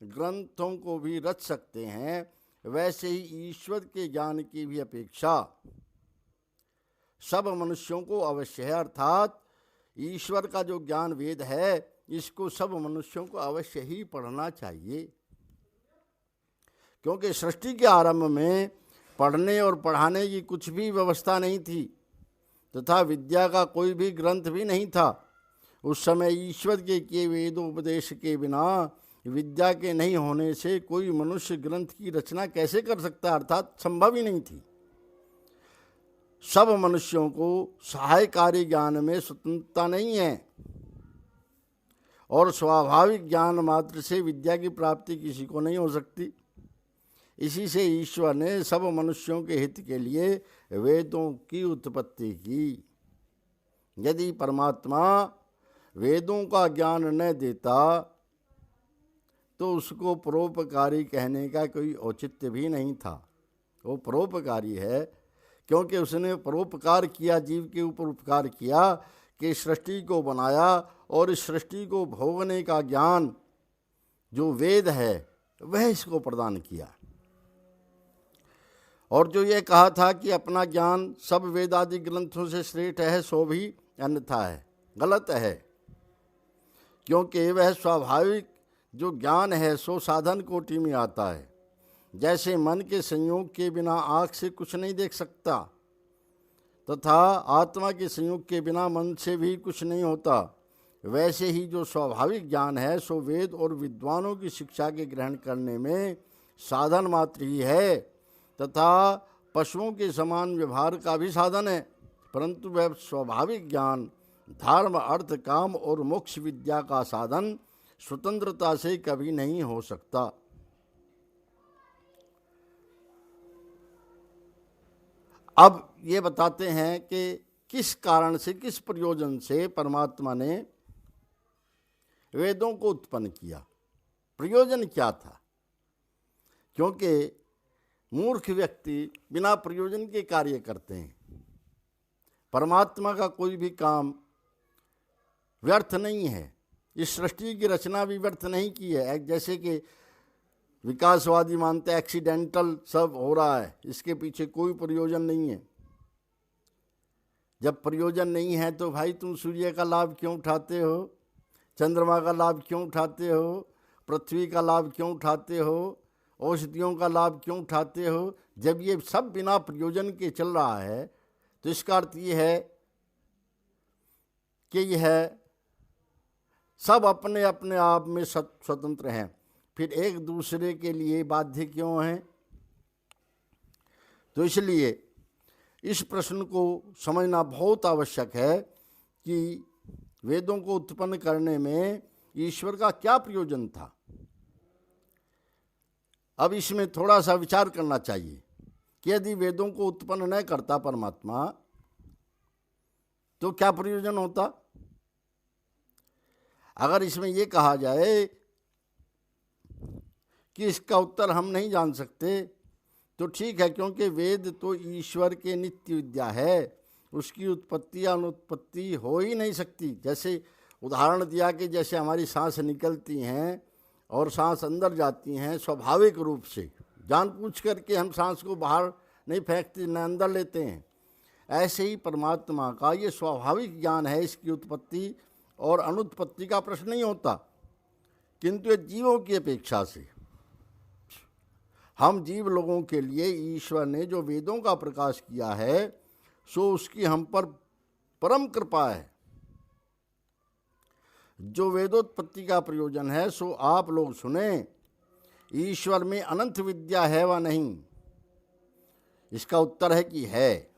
ग्रंथों को भी रच सकते हैं, वैसे ही ईश्वर के ज्ञान की भी अपेक्षा सब मनुष्यों को अवश्य है। अर्थात ईश्वर का जो ज्ञान वेद है, इसको सब मनुष्यों को अवश्य ही पढ़ना चाहिए। क्योंकि सृष्टि के आरंभ में पढ़ने और पढ़ाने की कुछ भी व्यवस्था नहीं थी, तथा विद्या का कोई भी ग्रंथ भी नहीं था। उस समय ईश्वर के किए वेदोपदेश के बिना, विद्या के नहीं होने से कोई मनुष्य ग्रंथ की रचना कैसे कर सकता? अर्थात संभव ही नहीं थी। सब मनुष्यों को सहायकारी ज्ञान में स्वतंत्रता नहीं है, और स्वाभाविक ज्ञान मात्र से विद्या की प्राप्ति किसी को नहीं हो सकती। इसी से ईश्वर ने सब मनुष्यों के हित के लिए वेदों की उत्पत्ति की। यदि परमात्मा वेदों का ज्ञान न देता तो उसको परोपकारी कहने का कोई औचित्य भी नहीं था। वो परोपकारी है क्योंकि उसने परोपकार किया, जीव के ऊपर उपकार किया कि सृष्टि को बनाया, और इस सृष्टि को भोगने का ज्ञान जो वेद है वह इसको प्रदान किया। और जो ये कहा था कि अपना ज्ञान सब वेदादि ग्रंथों से श्रेष्ठ है, सो भी अन्यथा है, गलत है। क्योंकि वह स्वाभाविक जो ज्ञान है सो साधन कोटि में आता है। जैसे मन के संयोग के बिना आँख से कुछ नहीं देख सकता, तथा आत्मा के संयोग के बिना मन से भी कुछ नहीं होता, वैसे ही जो स्वाभाविक ज्ञान है सो वेद और विद्वानों की शिक्षा के ग्रहण करने में साधन मात्र ही है, तथा पशुओं के समान व्यवहार का भी साधन है। परंतु वह स्वाभाविक ज्ञान धर्म, अर्थ, काम और मोक्ष विद्या का साधन स्वतंत्रता से कभी नहीं हो सकता। अब ये बताते हैं कि किस कारण से, किस प्रयोजन से परमात्मा ने वेदों को उत्पन्न किया। प्रयोजन क्या था? क्योंकि मूर्ख व्यक्ति बिना प्रयोजन के कार्य करते हैं। परमात्मा का कोई भी काम व्यर्थ नहीं है। इस सृष्टि की रचना भी व्यर्थ नहीं की है। जैसे कि विकासवादी मानते हैं एक्सीडेंटल सब हो रहा है, इसके पीछे कोई प्रयोजन नहीं है। जब प्रयोजन नहीं है तो भाई तुम सूर्य का लाभ क्यों उठाते हो, चंद्रमा का लाभ क्यों उठाते हो, पृथ्वी का लाभ क्यों उठाते हो, औषधियों का लाभ क्यों उठाते हो? जब ये सब बिना प्रयोजन के चल रहा है तो इसका अर्थ ये है कि यह सब अपने अपने आप में स्वतंत्र हैं, फिर एक दूसरे के लिए बाध्य क्यों हैं? तो इसलिए इस प्रश्न को समझना बहुत आवश्यक है कि वेदों को उत्पन्न करने में ईश्वर का क्या प्रयोजन था। अब इसमें थोड़ा सा विचार करना चाहिए कि यदि वेदों को उत्पन्न न करता परमात्मा तो क्या प्रयोजन होता। अगर इसमें यह कहा जाए कि इसका उत्तर हम नहीं जान सकते तो ठीक है, क्योंकि वेद तो ईश्वर के नित्य विद्या है, उसकी उत्पत्ति या अनुत्पत्ति हो ही नहीं सकती। जैसे उदाहरण दिया कि जैसे हमारी सांस निकलती हैं और सांस अंदर जाती हैं स्वाभाविक रूप से, जानबूझ करके हम सांस को बाहर नहीं फेंकते न अंदर लेते हैं, ऐसे ही परमात्मा का ये स्वाभाविक ज्ञान है, इसकी उत्पत्ति और अनुत्पत्ति का प्रश्न नहीं होता। किंतु ये जीवों की अपेक्षा से हम जीव लोगों के लिए ईश्वर ने जो वेदों का प्रकाश किया है सो उसकी हम पर परम कृपा है। जो वेदोत्पत्ति का प्रयोजन है सो आप लोग सुने, ईश्वर में अनंत विद्या है व नहीं? इसका उत्तर है कि है।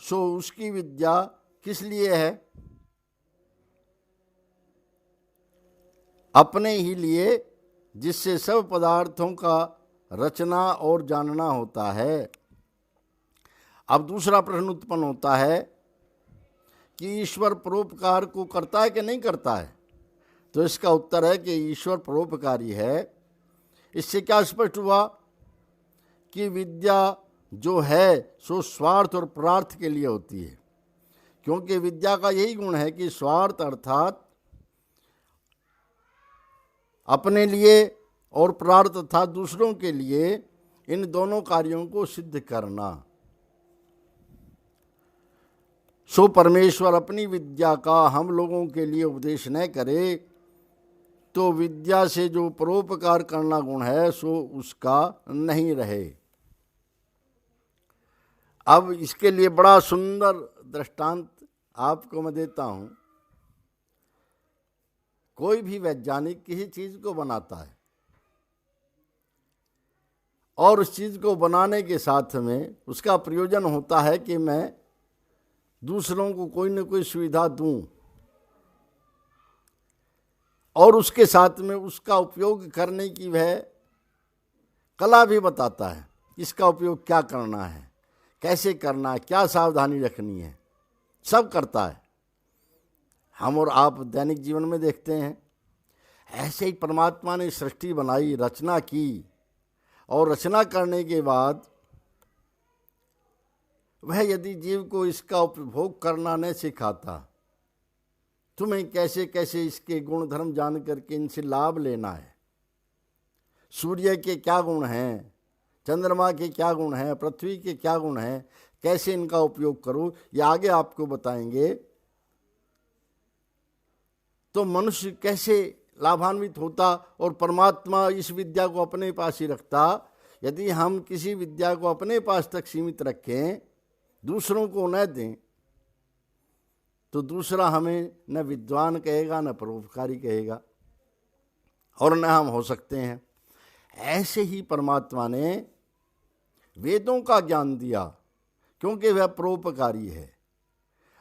सो उसकी विद्या किस लिए है? अपने ही लिए, जिससे सब पदार्थों का रचना और जानना होता है। अब दूसरा प्रश्न उत्पन्न होता है कि ईश्वर परोपकार को करता है कि नहीं करता है? तो इसका उत्तर है कि ईश्वर परोपकारी है। इससे क्या स्पष्ट हुआ कि विद्या जो है सो स्वार्थ और प्रार्थ के लिए होती है, क्योंकि विद्या का यही गुण है कि स्वार्थ अर्थात अपने लिए और प्रार्थ अर्थात दूसरों के लिए, इन दोनों कार्यों को सिद्ध करना। सो परमेश्वर अपनी विद्या का हम लोगों के लिए उपदेश न करे तो विद्या से जो परोपकार करना गुण है सो उसका नहीं रहे। अब इसके लिए बड़ा सुंदर दृष्टांत आपको मैं देता हूं। कोई भी वैज्ञानिक किसी चीज को बनाता है और उस चीज को बनाने के साथ में उसका प्रयोजन होता है कि मैं दूसरों को कोई न कोई सुविधा दूं, और उसके साथ में उसका उपयोग करने की वह कला भी बताता है। इसका उपयोग क्या करना है, कैसे करना है, क्या सावधानी रखनी है, सब करता है। हम और आप दैनिक जीवन में देखते हैं। ऐसे ही परमात्मा ने सृष्टि बनाई, रचना की, और रचना करने के बाद वह यदि जीव को इसका उपभोग करना न सिखाता, तुम्हें कैसे कैसे इसके गुण धर्म जान करके इनसे लाभ लेना है, सूर्य के क्या गुण हैं, चंद्रमा के क्या गुण हैं, पृथ्वी के क्या गुण हैं, कैसे इनका उपयोग करो, ये आगे आपको बताएंगे, तो मनुष्य कैसे लाभान्वित होता और परमात्मा इस विद्या को अपने पास ही रखता। यदि हम किसी विद्या को अपने पास तक सीमित रखें, दूसरों को न दें, तो दूसरा हमें न विद्वान कहेगा न परोपकारी कहेगा, और न हम हो सकते हैं। ऐसे ही परमात्मा ने वेदों का ज्ञान दिया, क्योंकि वह परोपकारी है,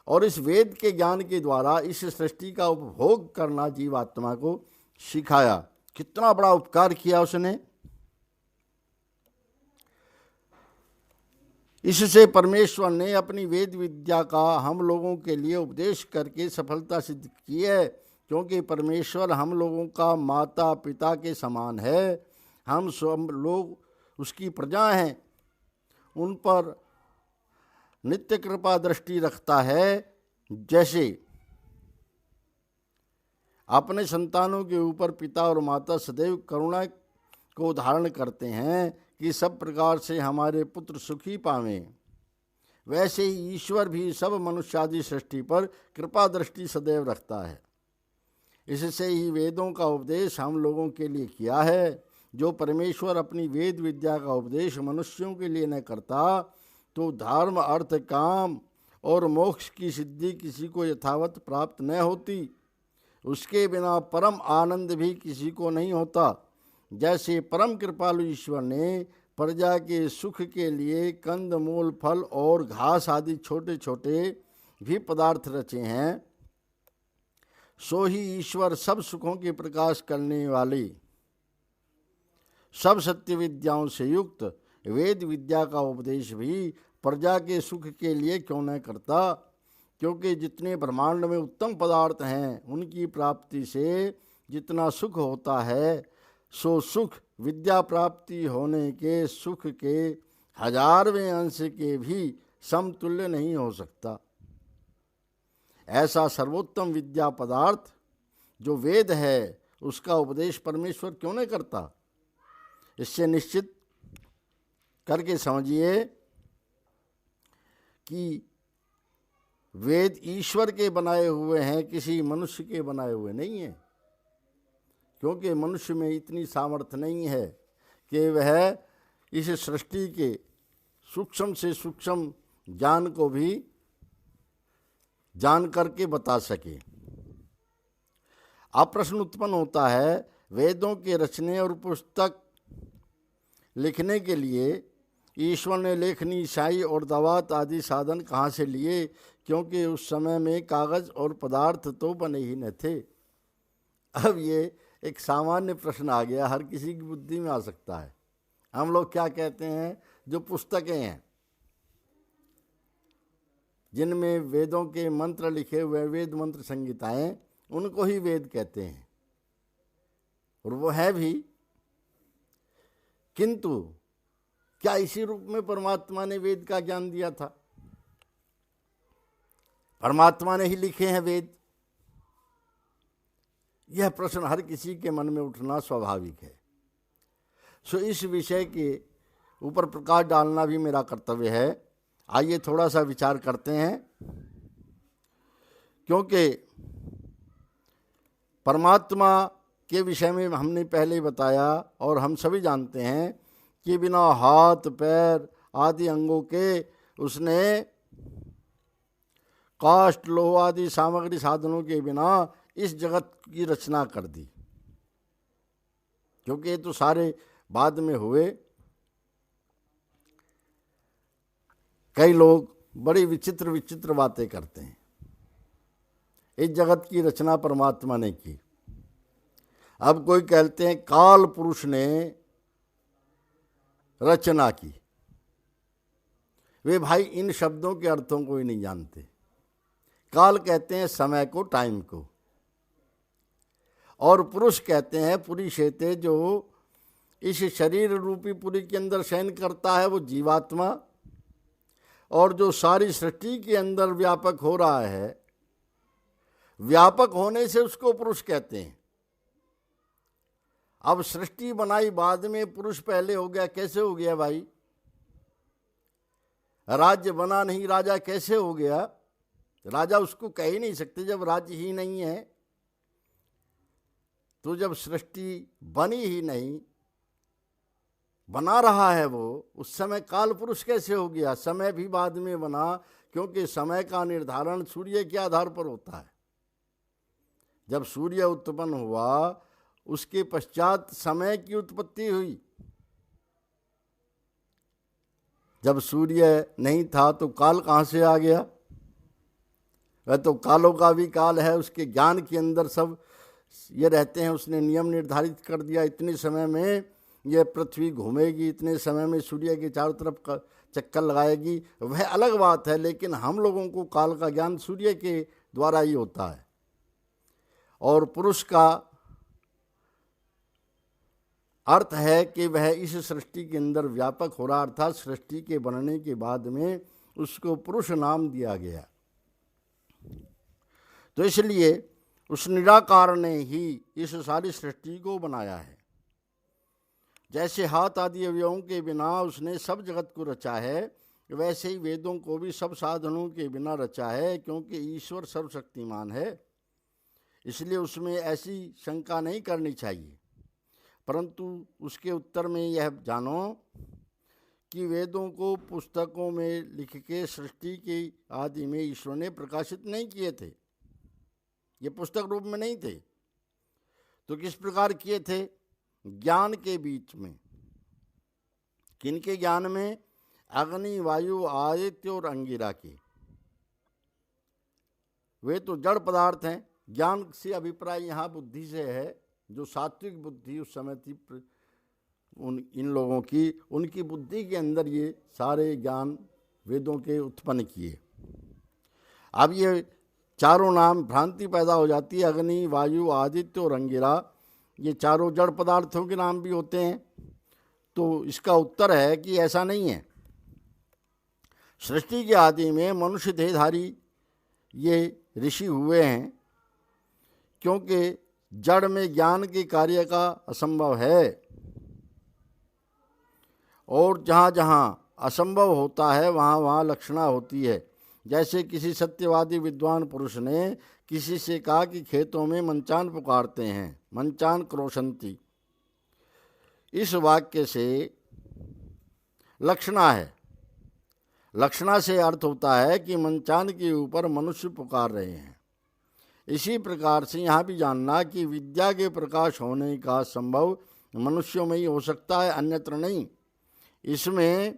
और इस वेद के ज्ञान के द्वारा इस सृष्टि का उपभोग करना जीवात्मा को सिखाया। कितना बड़ा उपकार किया उसने। इससे परमेश्वर ने अपनी वेद विद्या का हम लोगों के लिए उपदेश करके सफलता सिद्ध की है, क्योंकि परमेश्वर हम लोगों का माता पिता के समान है। हम सब लोग उसकी प्रजा हैं, उन पर नित्य कृपा दृष्टि रखता है। जैसे अपने संतानों के ऊपर पिता और माता सदैव करुणा को धारण करते हैं कि सब प्रकार से हमारे पुत्र सुखी पावें, वैसे ही ईश्वर भी सब मनुष्यादि सृष्टि पर कृपा दृष्टि सदैव रखता है। इससे ही वेदों का उपदेश हम लोगों के लिए किया है। जो परमेश्वर अपनी वेद विद्या का उपदेश मनुष्यों के लिए न करता तो धर्म अर्थ काम और मोक्ष की सिद्धि किसी को यथावत प्राप्त न होती। उसके बिना परम आनंद भी किसी को नहीं होता। जैसे परम कृपालु ईश्वर ने प्रजा के सुख के लिए कंद मूल फल और घास आदि छोटे छोटे भी पदार्थ रचे हैं, सो ही ईश्वर सब सुखों के प्रकाश करने वाली सब सत्य विद्याओं से युक्त वेद विद्या का उपदेश भी प्रजा के सुख के लिए क्यों न करता। क्योंकि जितने ब्रह्मांड में उत्तम पदार्थ हैं उनकी प्राप्ति से जितना सुख होता है, सो सुख विद्या प्राप्ति होने के सुख के 1000वें अंश के भी समतुल्य नहीं हो सकता। ऐसा सर्वोत्तम विद्या पदार्थ जो वेद है उसका उपदेश परमेश्वर क्यों नहीं करता। इससे निश्चित करके समझिए कि वेद ईश्वर के बनाए हुए हैं, किसी मनुष्य के बनाए हुए नहीं हैं। क्योंकि मनुष्य में इतनी सामर्थ्य नहीं है कि वह इस सृष्टि के सूक्ष्म से सूक्ष्म ज्ञान को भी जान करके बता सके। अब प्रश्न उत्पन्न होता है, वेदों के रचने और पुस्तक लिखने के लिए ईश्वर ने लेखनी, स्याही और दवात आदि साधन कहाँ से लिए? क्योंकि उस समय में कागज और पदार्थ तो बने ही न थे। अब ये एक सामान्य प्रश्न आ गया, हर किसी की बुद्धि में आ सकता है। हम लोग क्या कहते हैं, जो पुस्तकें हैं जिनमें वेदों के मंत्र लिखे हुए, वेद मंत्र संहिताएं, उनको ही वेद कहते हैं और वो है भी। किंतु क्या इसी रूप में परमात्मा ने वेद का ज्ञान दिया था? परमात्मा ने ही लिखे हैं वेद? यह प्रश्न हर किसी के मन में उठना स्वाभाविक है। सो इस विषय के ऊपर प्रकाश डालना भी मेरा कर्तव्य है। आइए थोड़ा सा विचार करते हैं। क्योंकि परमात्मा के विषय में हमने पहले ही बताया और हम सभी जानते हैं कि बिना हाथ पैर आदि अंगों के उसने काष्ठ लोह आदि सामग्री साधनों के बिना इस जगत की रचना कर दी। क्योंकि ये तो सारे बाद में हुए। कई लोग बड़ी विचित्र विचित्र बातें करते हैं। इस जगत की रचना परमात्मा ने की। अब कोई कहते हैं काल पुरुष ने रचना की। वे भाई इन शब्दों के अर्थों को ही नहीं जानते। काल कहते हैं समय को, टाइम को, और पुरुष कहते हैं पुरी शेते, जो इस शरीर रूपी पुरी के अंदर शयन करता है वो जीवात्मा, और जो सारी सृष्टि के अंदर व्यापक हो रहा है, व्यापक होने से उसको पुरुष कहते हैं। अब सृष्टि बनाई बाद में, पुरुष पहले हो गया, कैसे हो गया भाई? राज्य बना नहीं, राजा कैसे हो गया? राजा उसको कह ही नहीं सकते जब राज्य ही नहीं है। तो जब सृष्टि बनी ही नहीं, बना रहा है वो, उस समय काल पुरुष कैसे हो गया? समय भी बाद में बना, क्योंकि समय का निर्धारण सूर्य के आधार पर होता है। जब सूर्य उत्पन्न हुआ उसके पश्चात समय की उत्पत्ति हुई। जब सूर्य नहीं था तो काल कहाँ से आ गया? वह तो कालों का भी काल है। उसके ज्ञान के अंदर सब ये रहते हैं। उसने नियम निर्धारित कर दिया, इतने समय में यह पृथ्वी घूमेगी, इतने समय में सूर्य के चारों तरफ चक्कर लगाएगी। वह अलग बात है, लेकिन हम लोगों को काल का ज्ञान सूर्य के द्वारा ही होता है। और पुरुष का अर्थ है कि वह इस सृष्टि के अंदर व्यापक हो रहा, अर्थात सृष्टि के बनने के बाद में उसको पुरुष नाम दिया गया। तो इसलिए उस निराकार ने ही इस सारी सृष्टि को बनाया है। जैसे हाथ आदि अवयवों के बिना उसने सब जगत को रचा है, वैसे ही वेदों को भी सब साधनों के बिना रचा है, क्योंकि ईश्वर सर्वशक्तिमान है। इसलिए उसमें ऐसी शंका नहीं करनी चाहिए, परंतु उसके उत्तर में यह जानो कि वेदों को पुस्तकों में लिख के सृष्टि के आदि में ईश्वर ने प्रकाशित नहीं किए थे। ये पुस्तक रूप में नहीं थे। तो किस प्रकार किए थे? ज्ञान के बीच में। किनके ज्ञान में? अग्नि, वायु, आदित्य और अंगिरा के। वे तो जड़ पदार्थ हैं। ज्ञान से अभिप्राय यहाँ बुद्धि से है, जो सात्विक बुद्धि उस समय थी इन लोगों की, उनकी बुद्धि के अंदर ये सारे ज्ञान वेदों के उत्पन्न किए। अब ये चारों नाम भ्रांति पैदा हो जाती है। अग्नि, वायु, आदित्य और अंगिरा, ये चारों जड़ पदार्थों के नाम भी होते हैं। तो इसका उत्तर है कि ऐसा नहीं है। सृष्टि के आदि में मनुष्य देहधारी ये ऋषि हुए हैं, क्योंकि जड़ में ज्ञान के कार्य का असंभव है, और जहाँ जहाँ असंभव होता है वहाँ वहाँ लक्षणा होती है। जैसे किसी सत्यवादी विद्वान पुरुष ने किसी से कहा कि खेतों में मंचान पुकारते हैं, मंचान क्रोशंती। इस वाक्य से लक्षणा है। लक्षणा से अर्थ होता है कि मंचान के ऊपर मनुष्य पुकार रहे हैं। इसी प्रकार से यहाँ भी जानना कि विद्या के प्रकाश होने का संभव मनुष्यों में ही हो सकता है, अन्यत्र नहीं। इसमें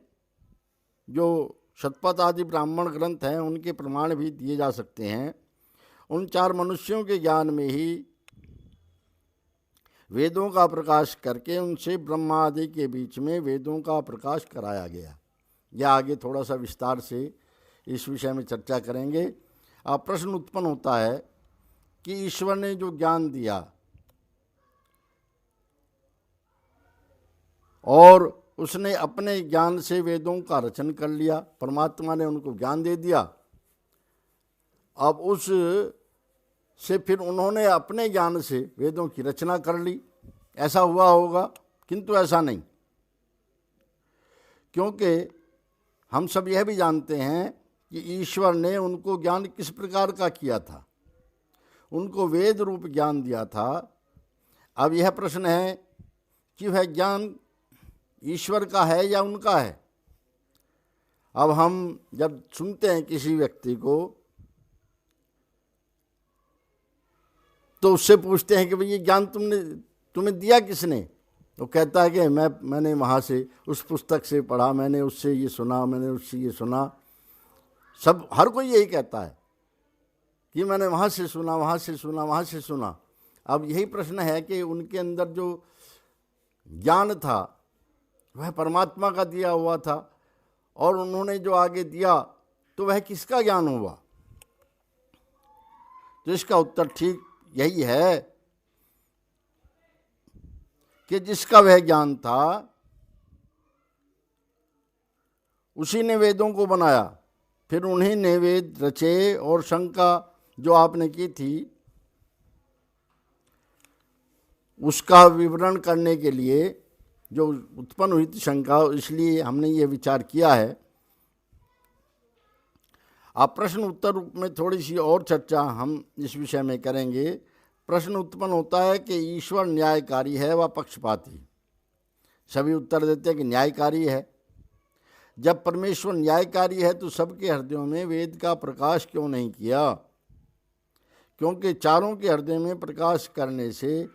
जो शतपथ आदि ब्राह्मण ग्रंथ हैं उनके प्रमाण भी दिए जा सकते हैं। उन चार मनुष्यों के ज्ञान में ही वेदों का प्रकाश करके उनसे ब्रह्मा आदि के बीच में वेदों का प्रकाश कराया गया। यह आगे थोड़ा सा विस्तार से इस विषय में चर्चा करेंगे। अब प्रश्न उत्पन्न होता है कि ईश्वर ने जो ज्ञान दिया और उसने अपने ज्ञान से वेदों का रचन कर लिया, परमात्मा ने उनको ज्ञान दे दिया। अब उस से फिर उन्होंने अपने ज्ञान से वेदों की रचना कर ली, ऐसा हुआ होगा। किंतु ऐसा नहीं, क्योंकि हम सब यह भी जानते हैं कि ईश्वर ने उनको ज्ञान किस प्रकार का किया था। उनको वेद रूप ज्ञान दिया था। अब यह प्रश्न है कि वह ज्ञान ईश्वर का है या उनका है। अब हम जब सुनते हैं किसी व्यक्ति को तो उससे पूछते हैं कि भाई ये ज्ञान तुम्हें दिया किसने? तो कहता है कि मैंने वहाँ से उस पुस्तक से पढ़ा, मैंने उससे ये सुना, मैंने उससे ये सुना। सब हर कोई यही कहता है कि मैंने वहाँ से सुना, वहाँ से सुना, वहाँ से सुना। अब यही प्रश्न है कि उनके अंदर जो ज्ञान था वह परमात्मा का दिया हुआ था, और उन्होंने जो आगे दिया तो वह किसका ज्ञान हुआ? तो इसका उत्तर ठीक यही है कि जिसका वह ज्ञान था उसी ने वेदों को बनाया। फिर उन्हीं ने वेद रचे। और शंका जो आपने की थी उसका विवरण करने के लिए जो उत्पन्न हुई थी शंका, इसलिए हमने ये विचार किया है। अब प्रश्न उत्तर रूप में थोड़ी सी और चर्चा हम इस विषय में करेंगे। प्रश्न उत्पन्न होता है कि ईश्वर न्यायकारी है व पक्षपाती। सभी उत्तर देते हैं कि न्यायकारी है। जब परमेश्वर न्यायकारी है तो सबके हृदयों में वेद का प्रकाश क्यों नहीं किया? क्योंकि चारों के हृदय में प्रकाश करने से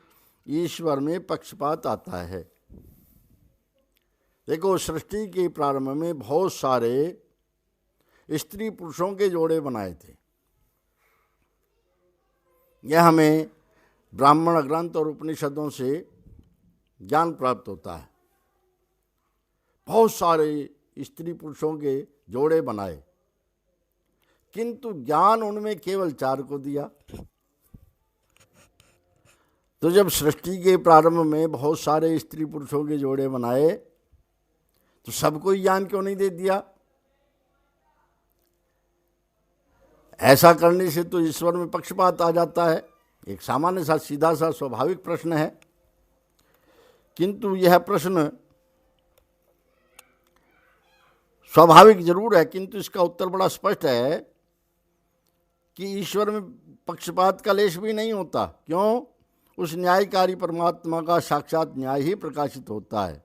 ईश्वर में पक्षपात आता है। देखो, सृष्टि के प्रारंभ में बहुत सारे स्त्री पुरुषों के जोड़े बनाए थे। यह हमें ब्राह्मण ग्रंथ और उपनिषदों से ज्ञान प्राप्त होता है। बहुत सारे स्त्री पुरुषों के जोड़े बनाए, किंतु ज्ञान उनमें केवल चार को दिया। तो जब सृष्टि के प्रारंभ में बहुत सारे स्त्री पुरुषों के जोड़े बनाए तो सबको ज्ञान क्यों नहीं दे दिया? ऐसा करने से तो ईश्वर में पक्षपात आ जाता है। एक सामान्य सा सीधा सा स्वाभाविक प्रश्न है किंतु यह प्रश्न स्वाभाविक जरूर है, किंतु इसका उत्तर बड़ा स्पष्ट है कि ईश्वर में पक्षपात का लेश भी नहीं होता। क्यों? उस न्यायकारी परमात्मा का साक्षात न्याय ही प्रकाशित होता है।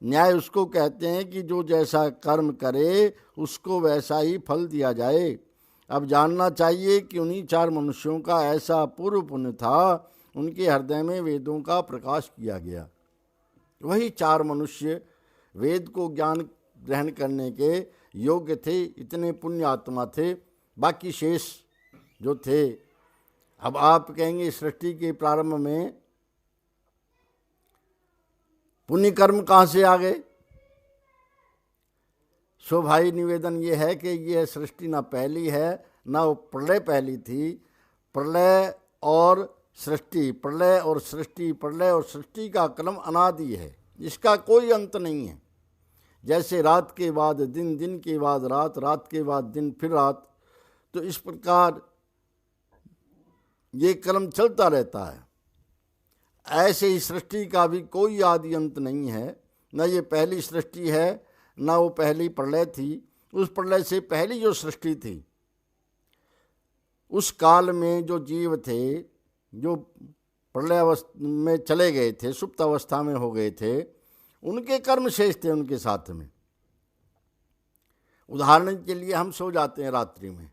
न्याय उसको कहते हैं कि जो जैसा कर्म करे उसको वैसा ही फल दिया जाए। अब जानना चाहिए कि उन्हीं 4 मनुष्यों का ऐसा पूर्व पुण्य था, उनके हृदय में वेदों का प्रकाश किया गया। वही 4 मनुष्य वेद को ज्ञान ग्रहण करने के योग्य थे, इतने पुण्य आत्मा थे। बाकी शेष जो थे, अब आप कहेंगे सृष्टि के प्रारंभ में पुण्य कर्म कहाँ से आ गए? सो भाई निवेदन ये है कि यह सृष्टि ना पहली है ना वो प्रलय पहली थी। प्रलय और सृष्टि, प्रलय और सृष्टि, प्रलय और सृष्टि का क्रम अनादि है, इसका कोई अंत नहीं है। जैसे रात के बाद दिन, दिन के बाद रात, रात के बाद दिन, फिर रात, तो इस प्रकार ये क्रम चलता रहता है। ऐसे ही सृष्टि का भी कोई आदि अंत नहीं है। न ये पहली सृष्टि है, न वो पहली प्रलय थी। उस प्रलय से पहली जो सृष्टि थी, उस काल में जो जीव थे, जो प्रलय अवस्था में चले गए थे, सुप्त अवस्था में हो गए थे, उनके कर्म शेष थे उनके साथ में। उदाहरण के लिए हम सो जाते हैं रात्रि में,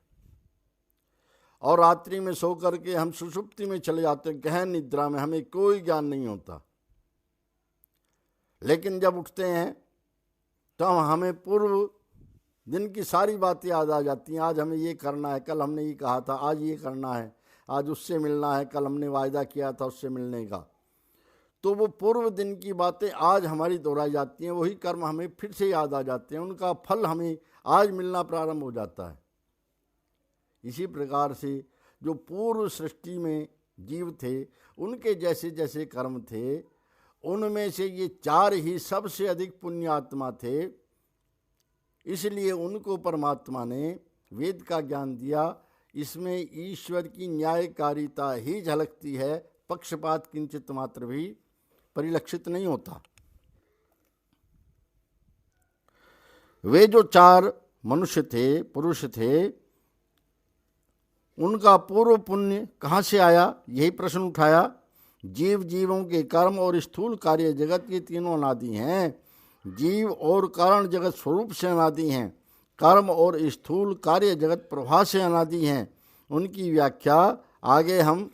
और रात्रि में सो करके हम सुषुप्ति में चले जाते हैं, गहन निद्रा में, हमें कोई ज्ञान नहीं होता। लेकिन जब उठते हैं तो हमें पूर्व दिन की सारी बातें याद आ जाती हैं। आज हमें ये करना है, कल हमने ये कहा था, आज ये करना है, आज उससे मिलना है, कल हमने वायदा किया था उससे मिलने का। तो वो पूर्व दिन की बातें आज हमारी दोहराई जाती हैं, वही कर्म हमें फिर से याद आ जाते हैं, उनका फल हमें आज मिलना प्रारंभ हो जाता है। इसी प्रकार से जो पूर्व सृष्टि में जीव थे, उनके जैसे जैसे कर्म थे, उनमें से ये 4 ही सबसे अधिक पुण्यात्मा थे। इसलिए उनको परमात्मा ने वेद का ज्ञान दिया। इसमें ईश्वर की न्यायकारिता ही झलकती है, पक्षपात किंचित मात्र भी परिलक्षित नहीं होता। वे जो 4 मनुष्य थे, पुरुष थे, उनका पूर्व पुण्य कहाँ से आया, यही प्रश्न उठाया। जीव, जीवों के कर्म और स्थूल कार्य जगत ये तीनों अनादि हैं। जीव और कारण जगत स्वरूप से अनादि हैं, कर्म और स्थूल कार्य जगत प्रभाव से अनादि हैं। उनकी व्याख्या आगे हम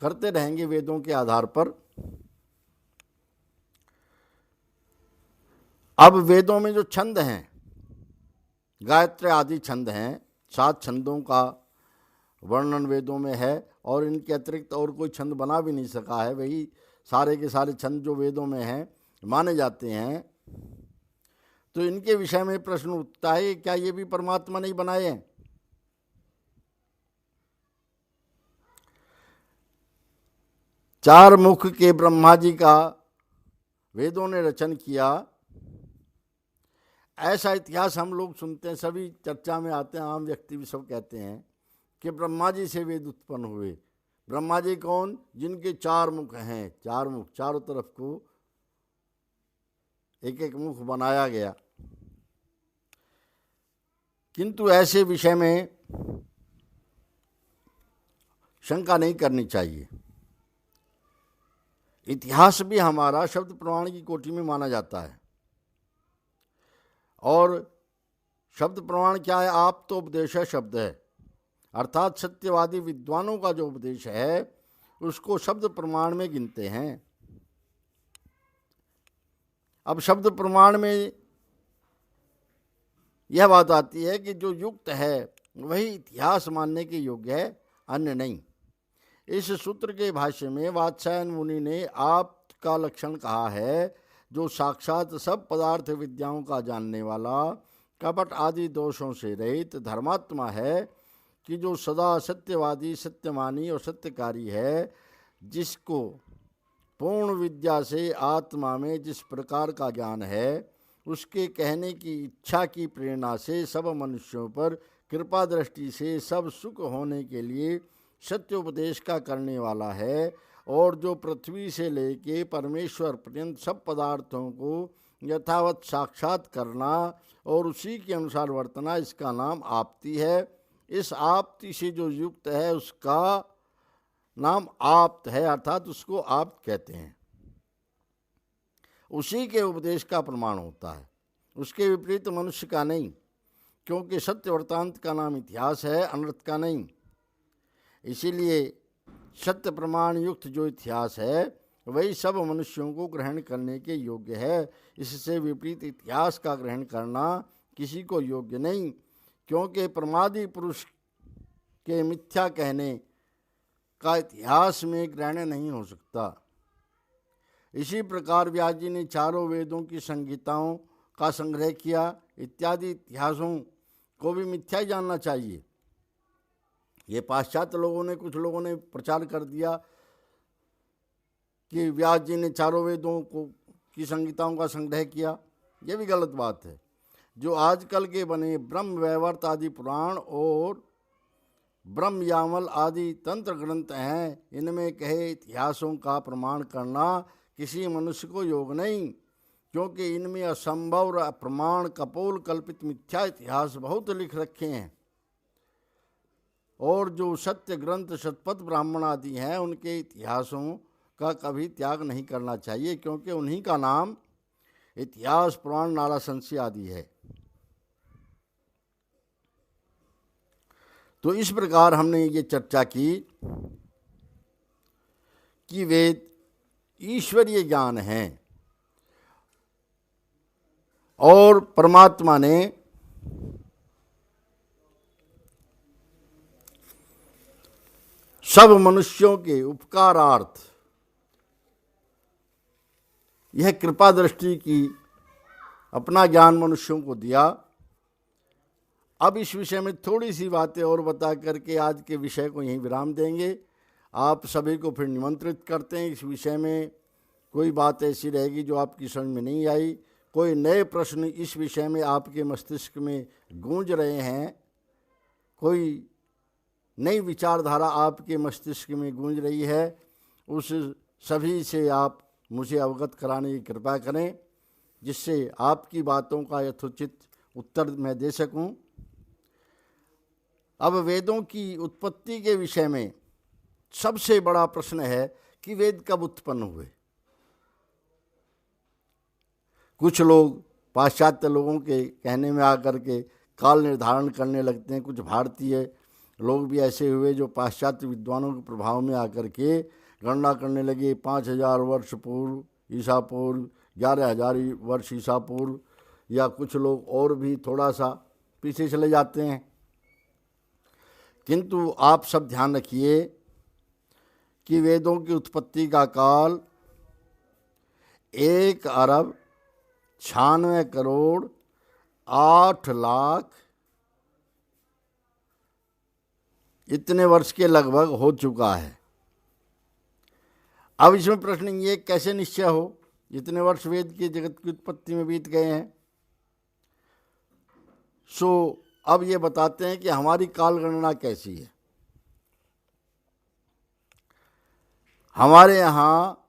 करते रहेंगे वेदों के आधार पर। अब वेदों में जो छंद हैं, गायत्री आदि छंद हैं, 7 छंदों का वर्णन वेदों में है, और इनके अतिरिक्त और कोई छंद बना भी नहीं सका है। वही सारे के सारे छंद जो वेदों में हैं माने जाते हैं। तो इनके विषय में प्रश्न उठता है, क्या ये भी परमात्मा नहीं बनाए हैं? चार मुख के ब्रह्मा जी का वेदों ने रचन किया, ऐसा इतिहास हम लोग सुनते हैं, सभी चर्चा में आते हैं, आम व्यक्ति भी सब कहते हैं कि ब्रह्मा जी से वेद उत्पन्न हुए। ब्रह्मा जी कौन? जिनके 4 मुख हैं, 4 मुख, चारों तरफ को एक एक मुख बनाया गया। किंतु ऐसे विषय में शंका नहीं करनी चाहिए। इतिहास भी हमारा शब्द प्रमाण की कोटि में माना जाता है। और शब्द प्रमाण क्या है? आप तो उपदेश है शब्द है, अर्थात सत्यवादी विद्वानों का जो उपदेश है उसको शब्द प्रमाण में गिनते हैं। अब शब्द प्रमाण में यह बात आती है कि जो युक्त है वही इतिहास मानने के योग्य है, अन्य नहीं। इस सूत्र के भाष्य में वात्स्यायन मुनि ने आप का लक्षण कहा है, जो साक्षात सब पदार्थ विद्याओं का जानने वाला, कपट आदि दोषों से रहित धर्मात्मा है, कि जो सदा सत्यवादी, सत्यमानी और सत्यकारी है, जिसको पूर्ण विद्या से आत्मा में जिस प्रकार का ज्ञान है, उसके कहने की इच्छा की प्रेरणा से सब मनुष्यों पर कृपा दृष्टि से सब सुख होने के लिए सत्य उपदेश का करने वाला है, और जो पृथ्वी से लेके परमेश्वर पर्यंत सब पदार्थों को यथावत साक्षात करना और उसी के अनुसार वर्तना, इसका नाम आप्ति है। इस आप्ति से जो युक्त है उसका नाम आप्त है, अर्थात उसको आप्त कहते हैं। उसी के उपदेश का प्रमाण होता है, उसके विपरीत मनुष्य का नहीं, क्योंकि सत्य वृत्तांत का नाम इतिहास है, अनर्थ का नहीं। इसीलिए सत्य प्रमाण युक्त जो इतिहास है वही सब मनुष्यों को ग्रहण करने के योग्य है। इससे विपरीत इतिहास का ग्रहण करना किसी को योग्य नहीं, क्योंकि प्रमादी पुरुष के मिथ्या कहने का इतिहास में ग्रहण नहीं हो सकता। इसी प्रकार व्यास जी ने चारों वेदों की संहिताओं का संग्रह किया, इत्यादि इतिहासों को भी मिथ्या ही जानना चाहिए। ये पाश्चात्य लोगों ने, कुछ लोगों ने प्रचार कर दिया कि व्यास जी ने चारों वेदों को की संहिताओं का संग्रह किया। ये भी गलत बात है। जो आजकल के बने ब्रह्म वैवर्त आदि पुराण और ब्रह्म यामल आदि तंत्र ग्रंथ हैं, इनमें कहे इतिहासों का प्रमाण करना किसी मनुष्य को योग नहीं, क्योंकि इनमें असंभव और अप्रमाण कपोल कल्पित मिथ्या इतिहास बहुत लिख रखे हैं। और जो सत्य ग्रंथ शतपथ ब्राह्मण आदि हैं, उनके इतिहासों का कभी त्याग नहीं करना चाहिए, क्योंकि उन्हीं का नाम इतिहास पुराण नाला संशय आदि है। तो इस प्रकार हमने ये चर्चा की कि वेद ईश्वरीय ज्ञान है और परमात्मा ने सब मनुष्यों के उपकारार्थ यह कृपा दृष्टि की अपना ज्ञान मनुष्यों को दिया। अब इस विषय में थोड़ी सी बातें और बता करके आज के विषय को यहीं विराम देंगे। आप सभी को फिर निमंत्रित करते हैं। इस विषय में कोई बात ऐसी रहेगी जो आपकी समझ में नहीं आई, कोई नए प्रश्न इस विषय में आपके मस्तिष्क में गूंज रहे हैं, कोई नई विचारधारा आपके मस्तिष्क में गूंज रही है, उस सभी से आप मुझे अवगत कराने की कृपा करें, जिससे आपकी बातों का यथोचित उत्तर मैं दे सकूं। अब वेदों की उत्पत्ति के विषय में सबसे बड़ा प्रश्न है कि वेद कब उत्पन्न हुए। कुछ लोग पाश्चात्य लोगों के कहने में आकर के काल निर्धारण करने लगते हैं। कुछ भारतीय लोग भी ऐसे हुए जो पाश्चात्य विद्वानों के प्रभाव में आकर के गणना करने लगे 5000 वर्ष पूर्व ईसा पूर्व, 11000 वर्ष ईसा पूर्व, या कुछ लोग और भी थोड़ा सा पीछे चले जाते हैं। किंतु आप सब ध्यान रखिए कि वेदों की उत्पत्ति का काल 1,96,08,00,000 इतने वर्ष के लगभग हो चुका है। अब इसमें प्रश्न ये कैसे निश्चय हो, इतने वर्ष वेद के जगत की उत्पत्ति में बीत गए हैं। अब ये बताते हैं कि हमारी काल गणना कैसी है। हमारे यहाँ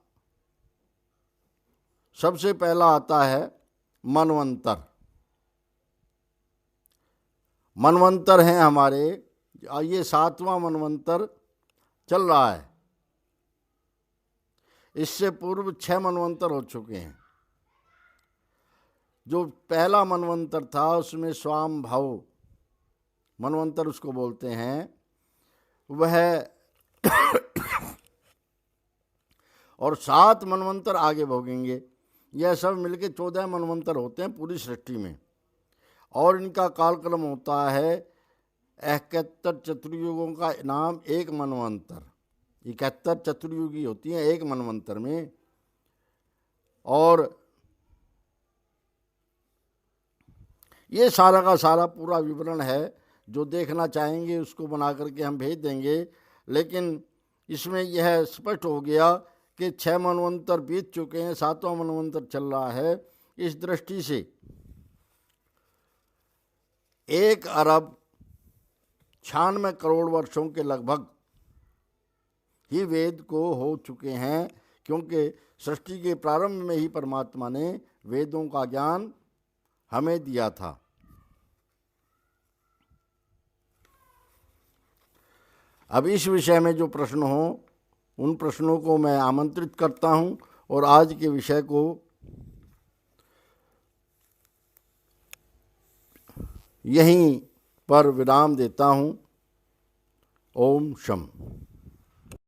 सबसे पहला आता है मनवंतर। मनवंतर हैं हमारे, ये 7वां मनवंतर चल रहा है। इससे पूर्व 6 मनवंतर हो चुके हैं। जो पहला मनवंतर था उसमें स्वामभव मनवंतर उसको बोलते हैं, वह और 7 मनवंतर आगे भोगेंगे। यह सब मिलके 14 मनवंतर होते हैं पूरी सृष्टि में। और इनका कालक्रम होता है 71 चतुर्युगों का नाम एक मनवंतर। 71 चतुर्युगी होती हैं एक मनवंतर में। और ये सारा का सारा पूरा विवरण है, जो देखना चाहेंगे उसको बना करके हम भेज देंगे। लेकिन इसमें यह स्पष्ट हो गया कि 6 मनवंतर बीत चुके हैं, 7वां मनवंतर चल रहा है। इस दृष्टि से 1,96,00,000,000 वर्षों के लगभग ही वेद को हो चुके हैं, क्योंकि सृष्टि के प्रारंभ में ही परमात्मा ने वेदों का ज्ञान हमें दिया था। अब इस विषय में जो प्रश्न हो उन प्रश्नों को मैं आमंत्रित करता हूं और आज के विषय को यहीं पर विराम देता हूं। ओम शम।